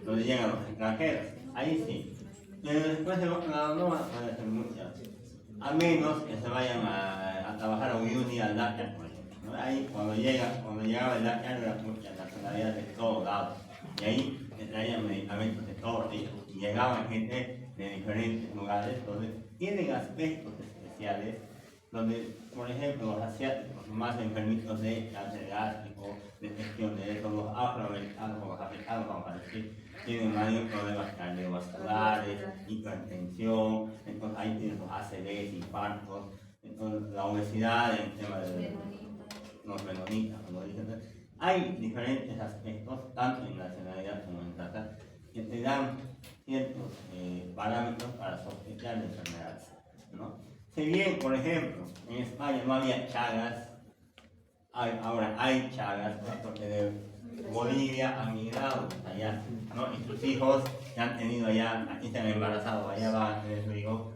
donde llegan los extranjeros, ahí sí. Pero después de otro lado no van a poder hacer muchas, a menos que se vayan a trabajar a Uyuni, al Dakar, por ejemplo, ¿no? Ahí cuando llegaba el Dakar era muchas nacionalidades de todos lados, y ahí se traían medicamentos de todos ellos, y llegaban gente de diferentes lugares donde tienen aspectos especiales, donde, por ejemplo, los asiáticos, más enfermitos de cáncer gástrico, de gestión de eso, los afroamericanos o los africanos, vamos a decir, tienen mayores problemas cardiovasculares, hipertensión, entonces ahí tienen los ACVs, infartos, entonces la obesidad, el tema de los menonitas, como dicen. Hay diferentes aspectos, tanto en nacionalidad como en raza, que te dan ciertos parámetros para sospechar de enfermedades, ¿no? Si bien, por ejemplo, en España no había Chagas, ahora hay Chagas, ¿no? Porque de Bolivia han migrado allá, ¿no? Y sus hijos que han tenido allá, aquí se han embarazado, allá van a tener su hijo,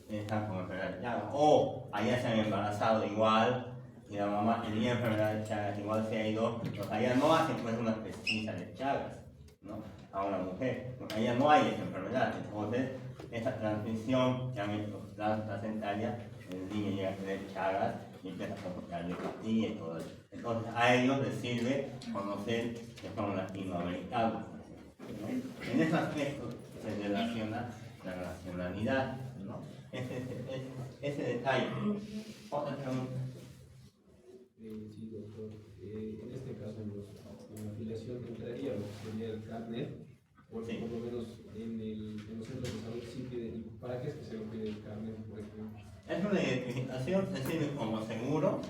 están con enfermedad de Chagas. O allá se han embarazado igual, y la mamá tenía enfermedad de Chagas, igual se ha ido, pues allá no hacen pues una pesquisa de Chagas, ¿no? A una mujer, porque allá no hay esa enfermedad, entonces esa transmisión que han hecho las placentarias, el niño llega a tener Chagas y empieza a soportar cardiopatía y todo eso. Entonces a ellos les sirve conocer que son latinoamericanos, ¿no? En ese aspecto se relaciona la nacionalidad, ¿no? Ese detalle. Otra pregunta. Sí, doctor. En este caso, en la afiliación entraría lo que sería el carnet, porque por lo menos en los centros de salud sí piden. ¿Para qué es que se lo pide el carnet, por ejemplo? Es una identificación, se sirve como seguro.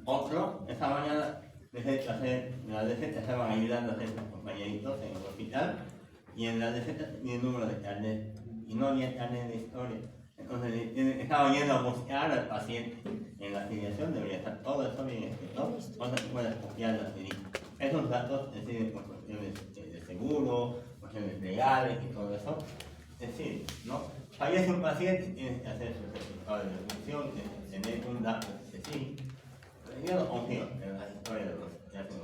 Otro, esta mañana la DGT estaban ayudando a hacer los compañeritos en el hospital, y en la DGT tiene el número de carnet, y no había carnet de historia. Entonces estaba yendo a buscar al paciente en la afiliación, debería estar todo eso bien escrito, entonces puedes copiar la afiliación. Esos datos se sirven por cuestiones de seguro, cuestiones legales y todo eso. Es decir, ¿no? Fallece un paciente, tienes que hacer su certificado de defunción, tener un dato específico. Yo no confío en las historias de los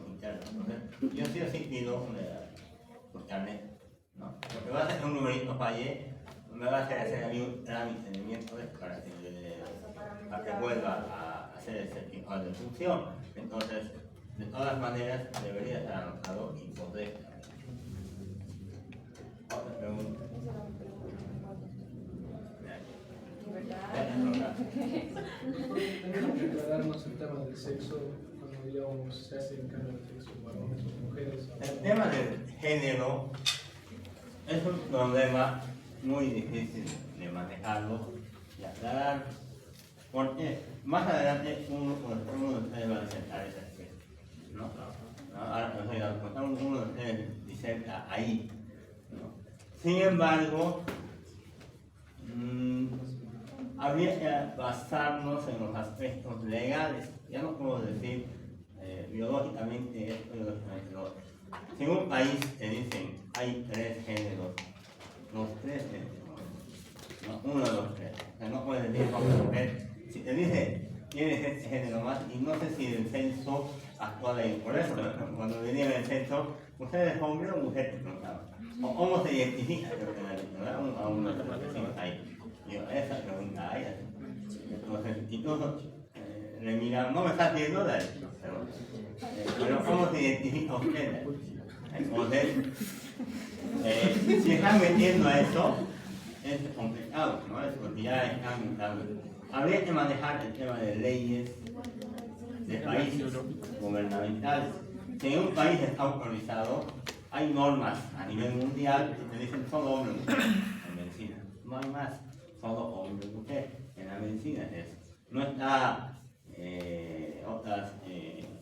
internos. Entonces, yo sí o sí pido los carnet, ¿no? Porque va a ser un numerito fallé, me va a hacer a mí un trámite de miércoles para que vuelva a hacer el certificado de defunción. Entonces, de todas maneras, debería estar anotado y poder. Otra pregunta. Tenemos que aclararnos el tema del sexo cuando digamos se hace el cambio de sexo para hombres o mujeres. El tema del género es un problema muy difícil de manejarlo y aclarar, porque más adelante uno de ustedes va a disertar ese aspecto, ¿no? Ahora uno de ustedes diserta ahí, ¿no? Sin embargo, habría que basarnos en los aspectos legales. Ya no puedo decir biológicamente esto, biológicamente lo otro. Si en un país te dicen hay 3 géneros, los 3 géneros, no, uno de los 3, o sea, no puedes decir hombre o mujer. Si te dice tienes este género más, y no sé si el censo actual ahí, por eso cuando venía el censo, ¿usted es hombre o mujer? Te preguntaban. O cómo se identifica, creo que a una profesión ahí. Digo, esa pregunta hay. Entonces, incluso le miran, no me estás viendo, pero ¿cómo se identifica usted? Entonces, si están metiendo a eso, es complicado, ¿no? Es porque ya están entrando. Habría que manejar el tema de leyes de países gubernamentales. Si en un país está autorizado, hay normas a nivel mundial que te dicen solo hombre y mujer en medicina. No hay más, solo hombre y mujer en la medicina. No está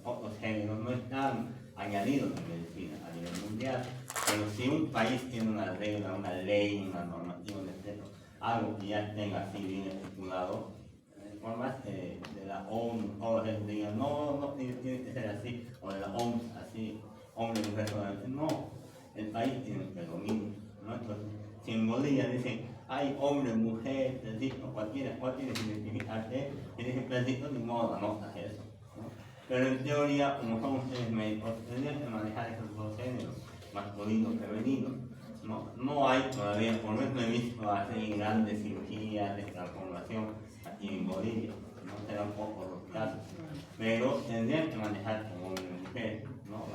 otros géneros, no están añadidos en medicina a nivel mundial. Pero si un país tiene una regla, una ley, una normativa, algo que ya tenga así bien estipulado, por más que de la ONU, todos ellos digan, no tiene que ser así, o de la OMS así, hombre y mujer solamente, no, el país tiene un predominio, ¿no? Entonces, si en Bolivia dicen, hay hombre, mujer, cualquiera puede identificarse, en principio ni modo vamos a hacer eso, ¿no? Pero en teoría, como somos seres médicos, tendrían que manejar esos dos géneros, masculino y femenino. No hay todavía, por ejemplo, he visto hacer grandes cirugías de transformación aquí en Bolivia, no serán pocos los casos, pero tendrían que manejar como mujer, ¿no?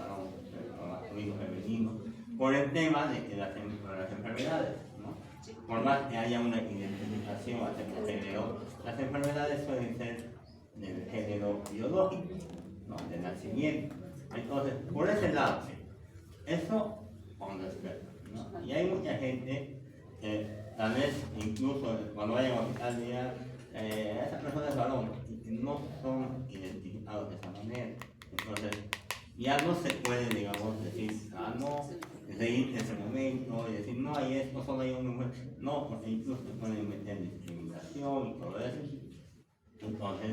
Masculino y femenino, por el tema de las enfermedades, ¿no? Por más que haya una identificación hacia el género, las enfermedades suelen ser del género biológico, ¿no? De nacimiento. Entonces, por ese lado, eso con respeto, ¿no? Y hay mucha gente que tal vez incluso cuando vayan a hospital digan esa persona es varón y no son identificados de esa manera. Entonces, ya no se puede, digamos, decir, no, seguir en ese momento y decir, no hay esto, solo hay una mujer. No, porque incluso se pueden meter discriminación y todo eso. Entonces,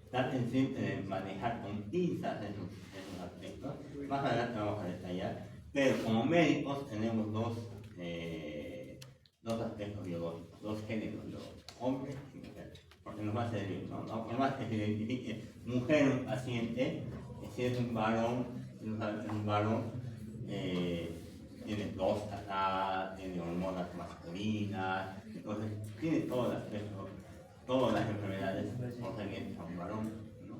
traten siempre de manejar con pinzas esos aspectos. Más adelante vamos a detallar. Pero como médicos tenemos dos aspectos biológicos, dos géneros biológicos, hombre y mujer. Porque nos va a servir, ¿no? Por más que se identifique mujer un paciente, si es un varón, tiene próstata, tiene hormonas masculinas, entonces tiene todo el aspecto, todas las enfermedades concernientes a un varón, ¿no?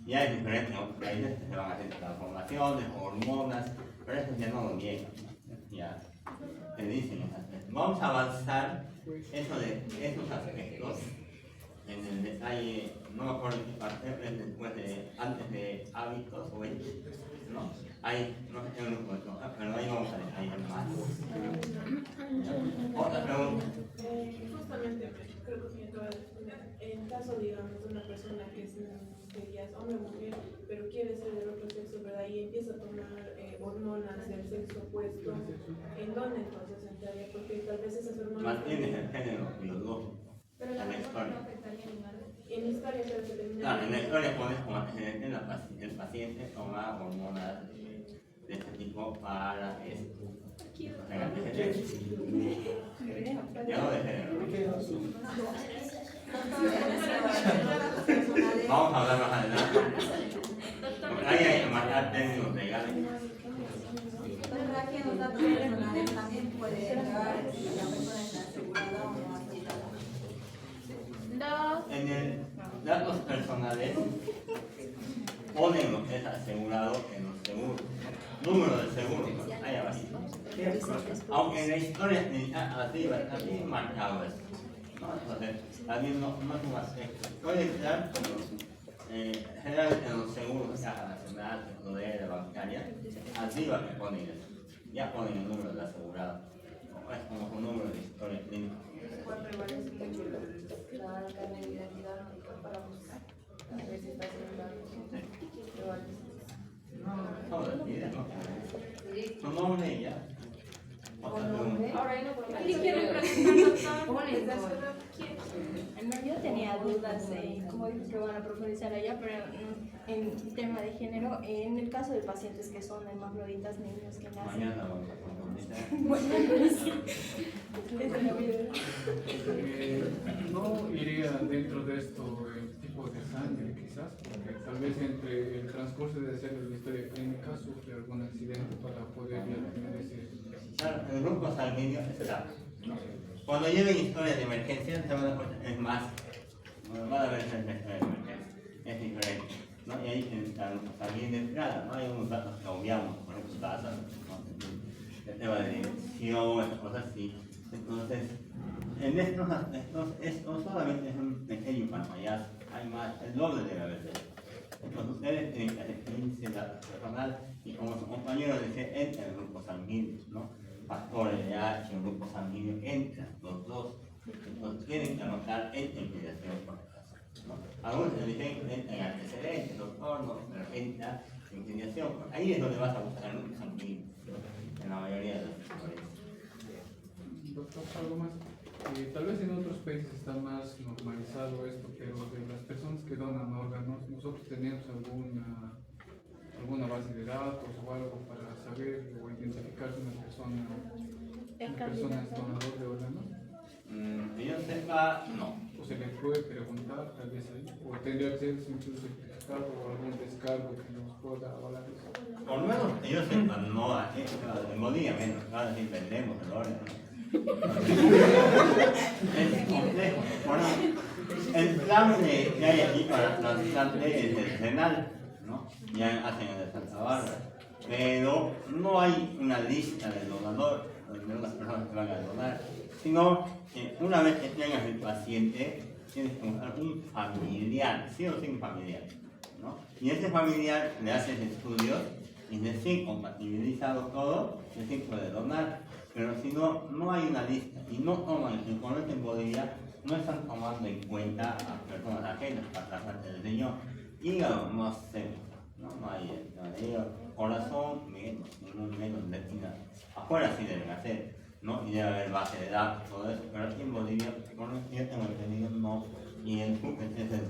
Y hay diferentes países que se van a hacer transformaciones, hormonas, pero eso ya no lo niegan, ¿no? Ya te dicen esos aspectos. Vamos a avanzar eso de esos aspectos en el detalle, no me acuerdo qué parte, después de, antes de hábitos, o ¿no? Ahí, no sé qué me lo pero ahí vamos a detallar más. Otra pregunta. Justamente, creo que me acaba de responder. En caso, digamos, de una persona que ya es hombre o mujer, pero quiere ser del otro sexo, ¿verdad? Y empieza a tomar hormonas del sexo opuesto, ¿en dónde entonces entraría? Porque tal vez esas hormonas... Mantienes el género biológico. Pero la persona no afectaría en nada. En la historia se determina. Claro, en la historia pones como antecedente el paciente toma hormonas de este tipo para esto. Ya no de género. Vamos a hablar más adelante. Ahí hay que marcar términos legales. ¿Verdad que los datos personales también puede llevar si la persona está asegurada o no asegurada? En el datos personales ponen lo que es asegurado en los seguros. Número del seguro, ahí abajo. Aunque en la historia arriba está bien marcado eso, ¿no? Entonces, también no es un aspecto. Puede estar, generalmente en los seguros, Caja Nacional, Tesorería, Bancaria, arriba que ponen eso. Ya ponen el número del asegurado. Es como un número de historia clínica. ¿Cuánto igual es mucho la carne de identidad para buscar? A ver si está asegurado. No, la vida, ¿no? Su nombre y ya. Ahora ahí no podemos. Yo tenía dudas de cómo dijo que van a profundizar allá, pero en tema de género, en el caso de pacientes que son hermafroditas, niños que nacen. Mañana vamos a profundizar. No iría dentro de esto el tipo de sangre, quizás, porque tal vez entre el transcurso de hacer la historia clínica sufre algún accidente para poder ya tener ese. Claro, el grupo sanguíneo es el apto. Cuando lleven historias de emergencia, se van a dar cuenta, es más, van a ver esa historia de emergencia, es diferente, ¿no? Y ahí está el grupo sanguíneo de entrada, ¿no? Hay unos datos que obviamos, por ejemplo, tasas, ¿no? El tema de dirección, esas cosas así. Entonces, en estos aspectos, esto solamente es un pequeño pantallazo, hay más, el doble debe haber de esto. Entonces, ustedes tienen que hacer 15 datos personal y como su compañero dice, entra el grupo sanguíneo, ¿no? Factores de H, el grupo sanguíneo, entran los dos. Entonces, tienen que anotar en investigación por caso, ¿no? Algunos se dicen que entran en antecedentes, doctor, no, pero entra en investigación. Ahí es donde vas a buscar el grupo sanguíneo, ¿no? En la mayoría de los factores. Doctor, algo más. Tal vez en otros países está más normalizado esto, pero de las personas que donan órganos, nosotros tenemos alguna base de datos o algo para saber o identificar si una persona es donador de órganos. Que yo sepa, no. O se le puede preguntar tal vez ahí, o tendría que ser incluso certificado o algún descargo que nos pueda avalar eso. Por lo menos que yo sepa, no, en Bolivia menos, ahora sí vendemos el orden. Es complejo. Bueno, el plan que hay aquí para trasplante es el renal, ¿no? Ya hacen el de Santa Bárbara, pero no hay una lista del donador, de las personas que van a donar, sino que una vez que tengas el paciente, tienes que buscar un familiar, sí o sí un familiar, ¿no? Y ese familiar le haces estudios y de sí compatibilizado todo, de sí puede donar. Pero si no, no hay una lista y no toman, principalmente en Bolivia, no están tomando en cuenta a personas ajenas para la parte del riñón. Hígado no hacemos, no hay hígado, corazón menos, menos retina. Afuera sí deben hacer, ¿no? Y debe haber base de datos, todo eso, pero aquí en Bolivia, por lo que yo tengo entendido, no. Y en el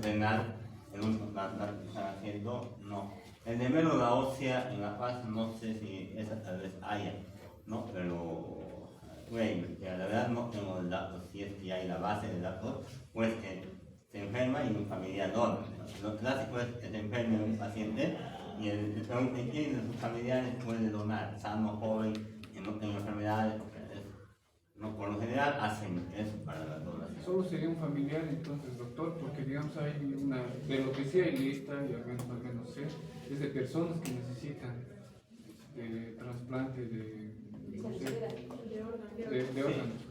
renal, el único trasplante que están haciendo, no. El de médula ósea en La Paz, no sé si esa tal vez haya, ¿no? Pero, bueno, la verdad no tengo el dato, si es que hay la base de datos, pues que se enferma y un familiar dona. Lo clásico es que se enferme un paciente y el pregunta quién de sus familiares puede donar, sano, joven, que no tenga enfermedades, no, por lo general hacen eso para la donación. Solo sería un familiar entonces, doctor, porque digamos hay una, de lo que sí hay lista, y al menos sé, es de personas que necesitan trasplante de órganos.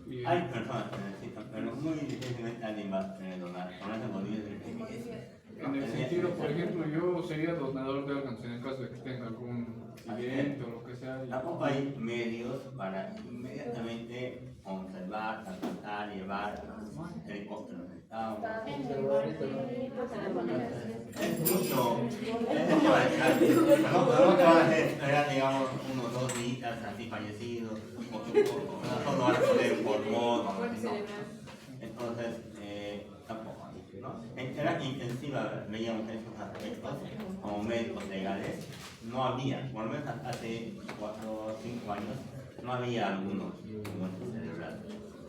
Y, hay personas que necesitan, pero muy difícilmente alguien va a tener donar. Por eso Bolivia es difícil. En el sentido, por ejemplo, yo sería donador de órganos en el caso de que tenga algún accidente o lo que sea. Tampoco hay medios para inmediatamente conservar, tratar, llevar helicópteros. Es mucho no te van a hacer esperar, digamos, unos 2 días así fallecidos, no van a poner pulmón, entonces tampoco, ¿no? En terapia intensiva veíamos esos aspectos como médicos legales, no había, por lo menos hace 4 o 5 años, no había algunos muertos cerebrales,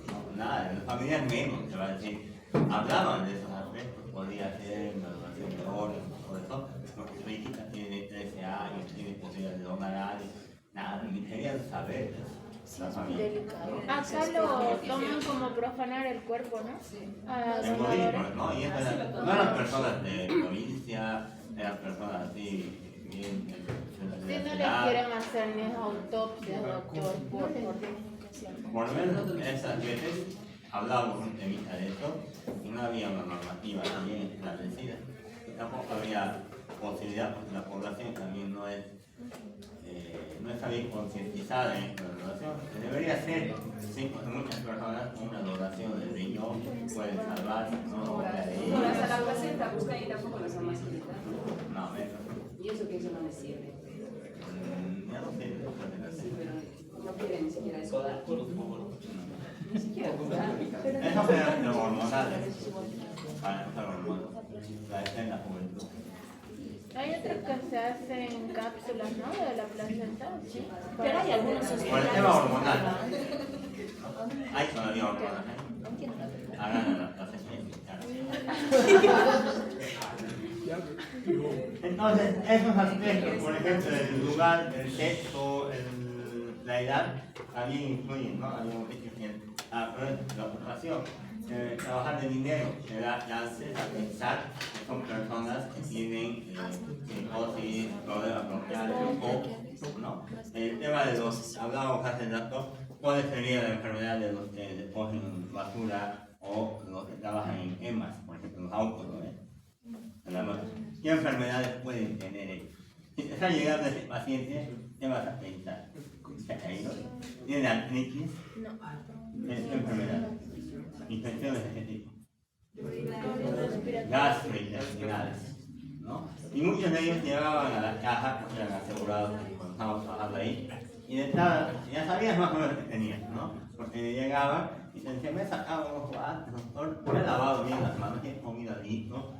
no, nada, los familiares menos, se va a decir, hablaban de esos aspectos, podría ser una donación de órganos, todo eso, porque su hijita tiene 13 años, tiene posibilidad de donar a alguien, nada, ni querían saber de eso. Acá lo toman como profanar el cuerpo, ¿no? En Bolivia, ¿no? Y esas no eran personas de provincia, eran personas así, bien. Si no les quieren hacer ni autopsia, doctor, por lo menos esas veces hablábamos un temita de eso y no había una normativa bien establecida. Tampoco había posibilidad porque la población también no está bien concientizada en esta donación. Debería ser, sí, porque muchas personas con una donación de riñón pueden salvar, ¿no? Como la sala placenta, busca ahí tampoco las amas. No, ¿y eso que eso no les sirve? Ya no sé, sí, pero no quieren ni siquiera eso. Ni siquiera eso será de hormonales. Para usar hormonas. La está en la juventud. Hay otros que se hacen cápsulas, ¿no? De la placenta, sí. Pero hay algunos hospitales. Por el tema hormonal. Hay todavía hormonas, Hagan Entonces, esos aspectos, por ejemplo, el lugar, el sexo, la edad, también influyen, ¿no? Habíamos dicho que la ocupación, trabajar de dinero, te da chances a pensar que son personas que tienen psicosis, problemas bronquiales o, ¿no? El tema de los, hablábamos hace rato, ¿cuál sería la enfermedad de los que cogen basura o los que trabajan en EMAS, por ejemplo, los autos, ¿no? ¿Qué enfermedades pueden tener ellos? Si te está llegando ese paciente, ¿qué vas a pensar? ¿Está caído? ¿Tiene artritis? No. ¿Qué enfermedad? Infecciones de ese tipo. Gastrointestinales, ¿no? Y muchos de ellos llegaban a la caja, porque eran asegurados cuando estábamos trabajando ahí, y de entrada, ya sabías más o menos que tenías, ¿no? Porque llegaban y te decían, me he sacado unos guantes, doctor, me he lavado bien las manos, he comido listo.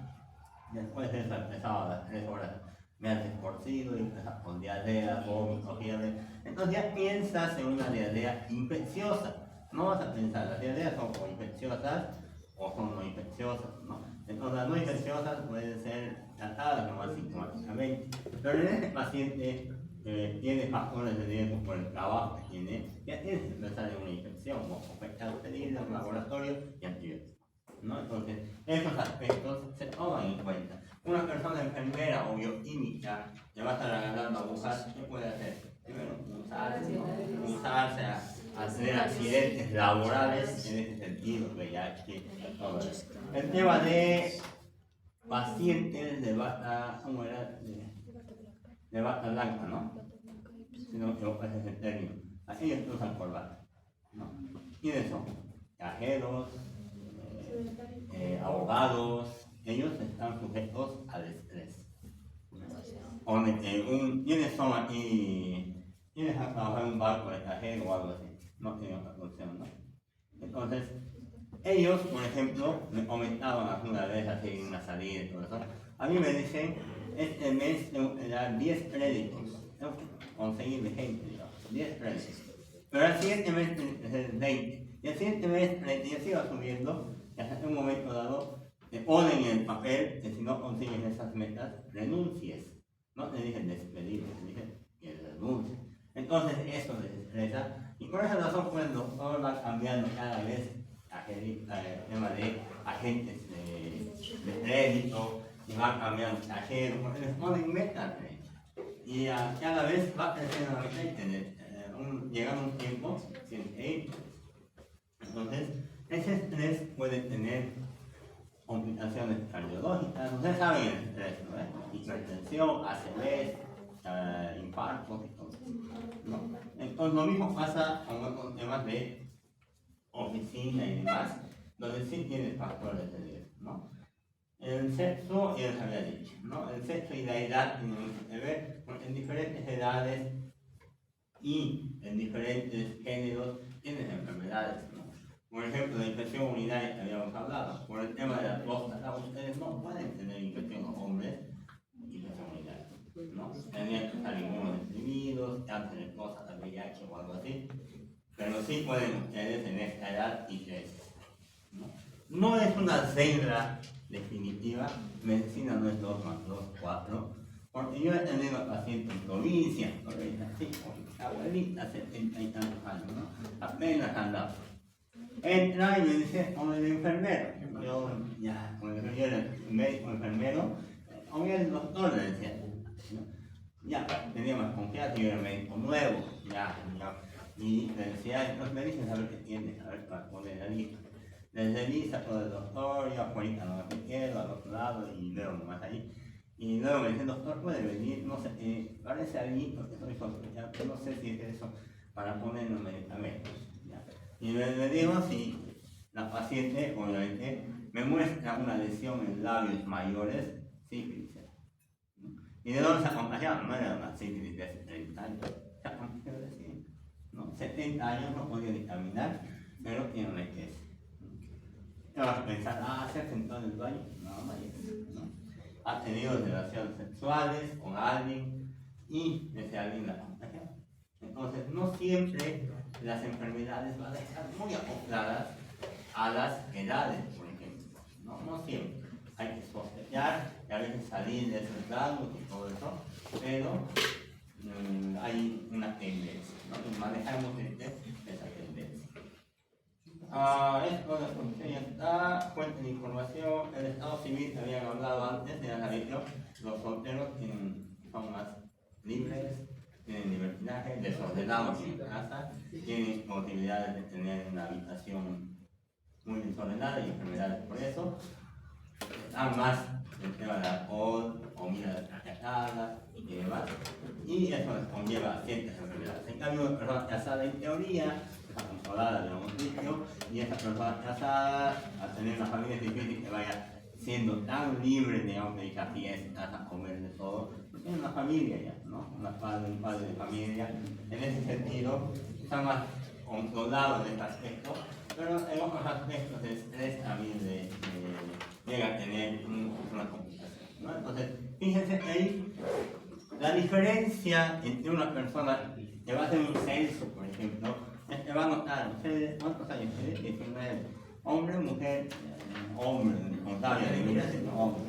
Después de eso empezaba a las 3 horas, me has escorcido y empezaba con diarrea, vómito, fiebre. Entonces ya piensas en una diarrea infecciosa, No vas a pensar, las diarreas son o infecciosas o son no infecciosas, ¿no? Entonces las no infecciosas pueden ser tratadas nomás sintomáticamente, pero en este paciente tiene factores de riesgo por el trabajo que tiene, ya tiene que empezar en una infección o afectar pedidos, un laboratorio y antibióticos, ¿no? Entonces esos aspectos se toman en cuenta. Una persona enfermera o bioquímica que va a estar agarrando agujas, ¿qué puede hacer? Primero, usarse a tener accidentes laborales en ese sentido, VIH, todo eso. El tema de pacientes de bata, ¿cómo era? De bata blanca, ¿no? Si no me equivoco, ese es el término. Aquellos que usan corbata, ¿no? ¿Quiénes son? Cajeros, abogados, ellos están sujetos al estrés. ¿Quiénes son aquí? ¿Quiénes han trabajado en un barco de cajero o algo así? No tienen otra función, ¿no? Entonces, ellos, por ejemplo, me comentaban alguna vez así en una salida y todo eso. A mí me dicen, este mes tengo que dar 10 créditos, tengo que conseguir de gente, digamos, 10 créditos. Pero al siguiente mes es 20. Y al siguiente mes 30, y así va subiendo, y hasta un momento dado te ponen en el papel que si no consigues esas metas, renuncies. No te dicen despedir, te dicen que renuncies. Entonces eso les estresa, y por esa razón pues el doctor va cambiando cada vez el tema de agentes de crédito, y va cambiando cajeros, porque les ponen metas. Y cada vez va creciendo la meta y llega un tiempo sin ir. Entonces, ese estrés puede tener complicaciones cardiológicas, ustedes saben el estrés, ¿no? Hipertensión, ACV, infartos y todo eso, ¿no? Entonces lo mismo pasa con otros temas de oficina y demás, donde sí tiene factores de riesgo, ¿no? El sexo, ya les había dicho, ¿no? El sexo y la edad tienen mucho que ver, porque en diferentes edades y en diferentes géneros tienen enfermedades, ¿no? Por ejemplo, la infección urinaria que habíamos hablado, por el tema de la próstata, ustedes no pueden tener infección los hombres, infección urinaria, ¿no? Tendrían que estar inmunodeprimidos, cáncer de próstata, VIH o algo así, pero sí pueden ustedes en esta edad y crecer, ¿no? No es una regla definitiva, medicina no es 2 más 2, 4, porque yo he tenido pacientes en provincia, abuelita, 70 y tantos años, ¿no? Apenas andaba. Entra y me dice, con el enfermero, yo ya, cuando yo era médico enfermero, o el doctor le decía, ¿no? Ya, tenía más confianza, yo era médico nuevo, ya, y le decía, entonces me dicen a ver qué tienes, a ver para poner la lista. Les revisa todo el doctor, yo afuera no me quiero, al otro lado, y luego nomás ahí. Y luego me dice, doctor, puede venir, no sé, parece allí, porque soy sospechoso, pero no sé si es eso, para poner los medicamentos. ¿Ya? Y le digo si la paciente, obviamente, me muestra una lesión en labios mayores, sífilis. ¿Y de dónde se ha contagiado? No era una sífilis de hace 30 años, se ha contagiado de 100, ¿no? 70 años no podía ni caminar, pero tiene una ETS. Te vas a pensar, se ha sentado en el baño, no, ¿no? Ha tenido relaciones sexuales con alguien y ese alguien la contagió. Entonces, no siempre las enfermedades van a estar muy acopladas a las edades, por ejemplo. No siempre. Hay que sospechar y a veces salir de esos rasgos y todo eso, pero hay una tendencia, ¿no? Y manejamos esa tendencia. Esto de la ya está, fuente de información, el estado civil que habían hablado antes, ya han dicho, los solteros son más libres, tienen libertinaje, desordenados en casa, tienen posibilidades de tener una habitación muy desordenada y enfermedades por eso, están más el tema del alcohol, comida descargada y demás, y eso les conlleva ciertas enfermedades. En cambio, una persona casada en teoría está controlada de un sitio, y esa persona casada, al tener una familia, es difícil que vaya siendo tan libre, digamos, de ir a fiestas, a comer de todo. Tiene una familia ya, ¿no? Un padre de familia. En ese sentido, está más controlado en este aspecto, pero en otros aspectos de estrés también llega a tener una complicación, ¿no? Entonces, fíjense que ahí la diferencia entre una persona que va a hacer un censo, por ejemplo, es se va a notar, ustedes, ¿cuántos años tienen? 19. Hombre, mujer, hombre, responsable de mi vida, hombre.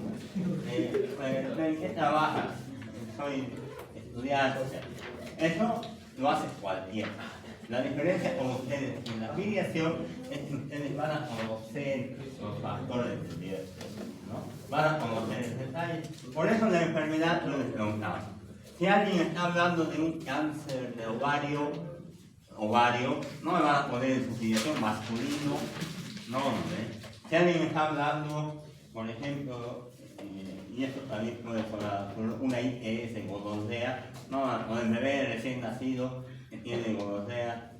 ¿En qué trabajas? Soy estudiante. Eso lo hace cualquiera. La diferencia con ustedes en la afiliación es que ustedes van a conocer los factores del riesgo, ¿no? Van a conocer el detalle. Por eso la enfermedad lo les preguntaba. Si alguien está hablando de un cáncer de ovario, no me van a poner en su filiación masculino, no. Si alguien está hablando, por ejemplo, y esto también puede ser una ITS gordosea, no van a poner bebé recién nacido que tiene gordosea,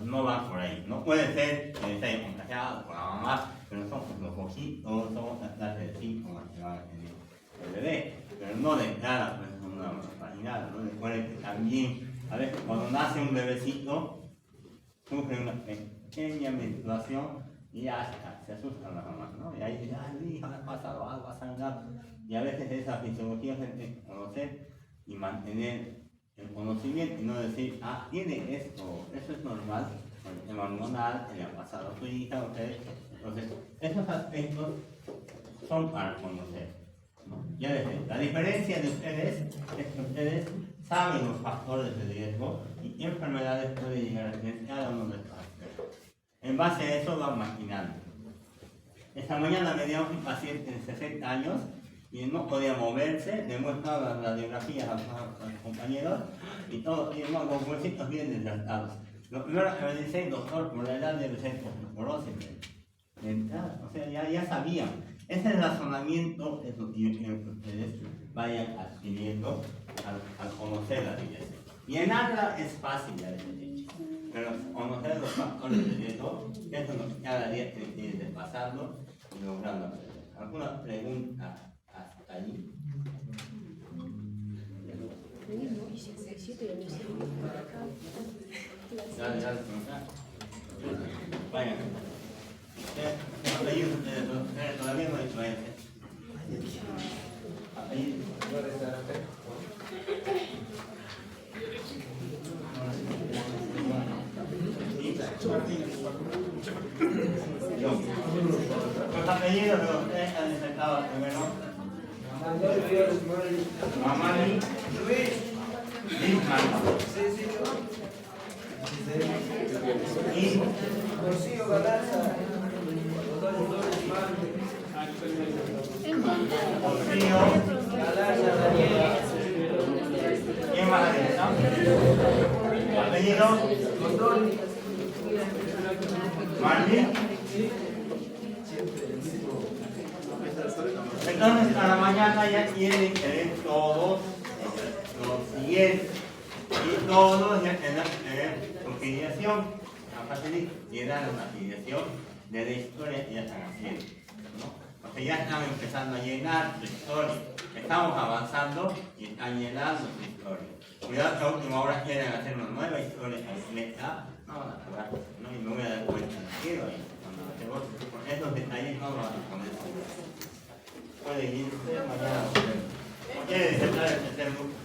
no van por ahí. No puede ser que esté contagiado por la mamá, pero son los ojitos, son las clases de síntomas que van a tener el bebé, pero no declara pues, una vaginal, ¿no? Recuerden que también, a veces cuando nace un bebecito, sufre una pequeña menstruación y ya se asustan las mamás, ¿no? Y ahí dicen, ay, mi hija, ha pasado algo, ha sangrado. Y a veces esa fisiología se tiene que conocer y mantener el conocimiento y no decir, ah, tiene esto, eso es normal, el tema hormonal, que le ha pasado a su hija, a ustedes. Entonces, esos aspectos son para conocer, ¿no? Ya desde la diferencia de ustedes es que ustedes saben los factores de riesgo y qué enfermedades puede llegar a tener cada uno de estos aspectos. En base a eso van maquinando. Esta mañana me dio un paciente de 60 años y no podía moverse, le mostraba las radiografías a los compañeros y todos los huesitos bien desgastados. Lo primero que me dice, doctor, por la edad debe ser osteoporosis. O sea, ya sabían. Ese es el razonamiento que ustedes vayan adquiriendo al conocer la riqueza. Llenarla es fácil, ya les he dicho, pero conocer los factores de riesgo, eso es lo que cada día tienes que pasarlo y lograrlo hacer. ¿Alguna pregunta hasta allí? Dale, vayan. Apellidos ustedes todavía no hay influencia. Apellidos. Los apellidos de ustedes han intentado primero. Mamani Luis y Rocío Galarza. Rocío Galarza Daniel. ¿Quién más ha dicho? Apellido Martín. Entonces a la mañana ya tienen que ver todos los siguientes y todos ya tendrán que ver su filiación. Llenar una filiación de la historia que ya están haciendo, ¿no? Porque ya están empezando a llenar su historia. Estamos avanzando y están llenando su historia. Cuidado que a última hora quieren hacer una nueva historia completa. No van a jugar, ¿no? Y me voy a dar cuenta, quiero ahí. Con esos detalles no lo van a poner. Puede irse mañana. ¿Quiere dejar el tercer grupo?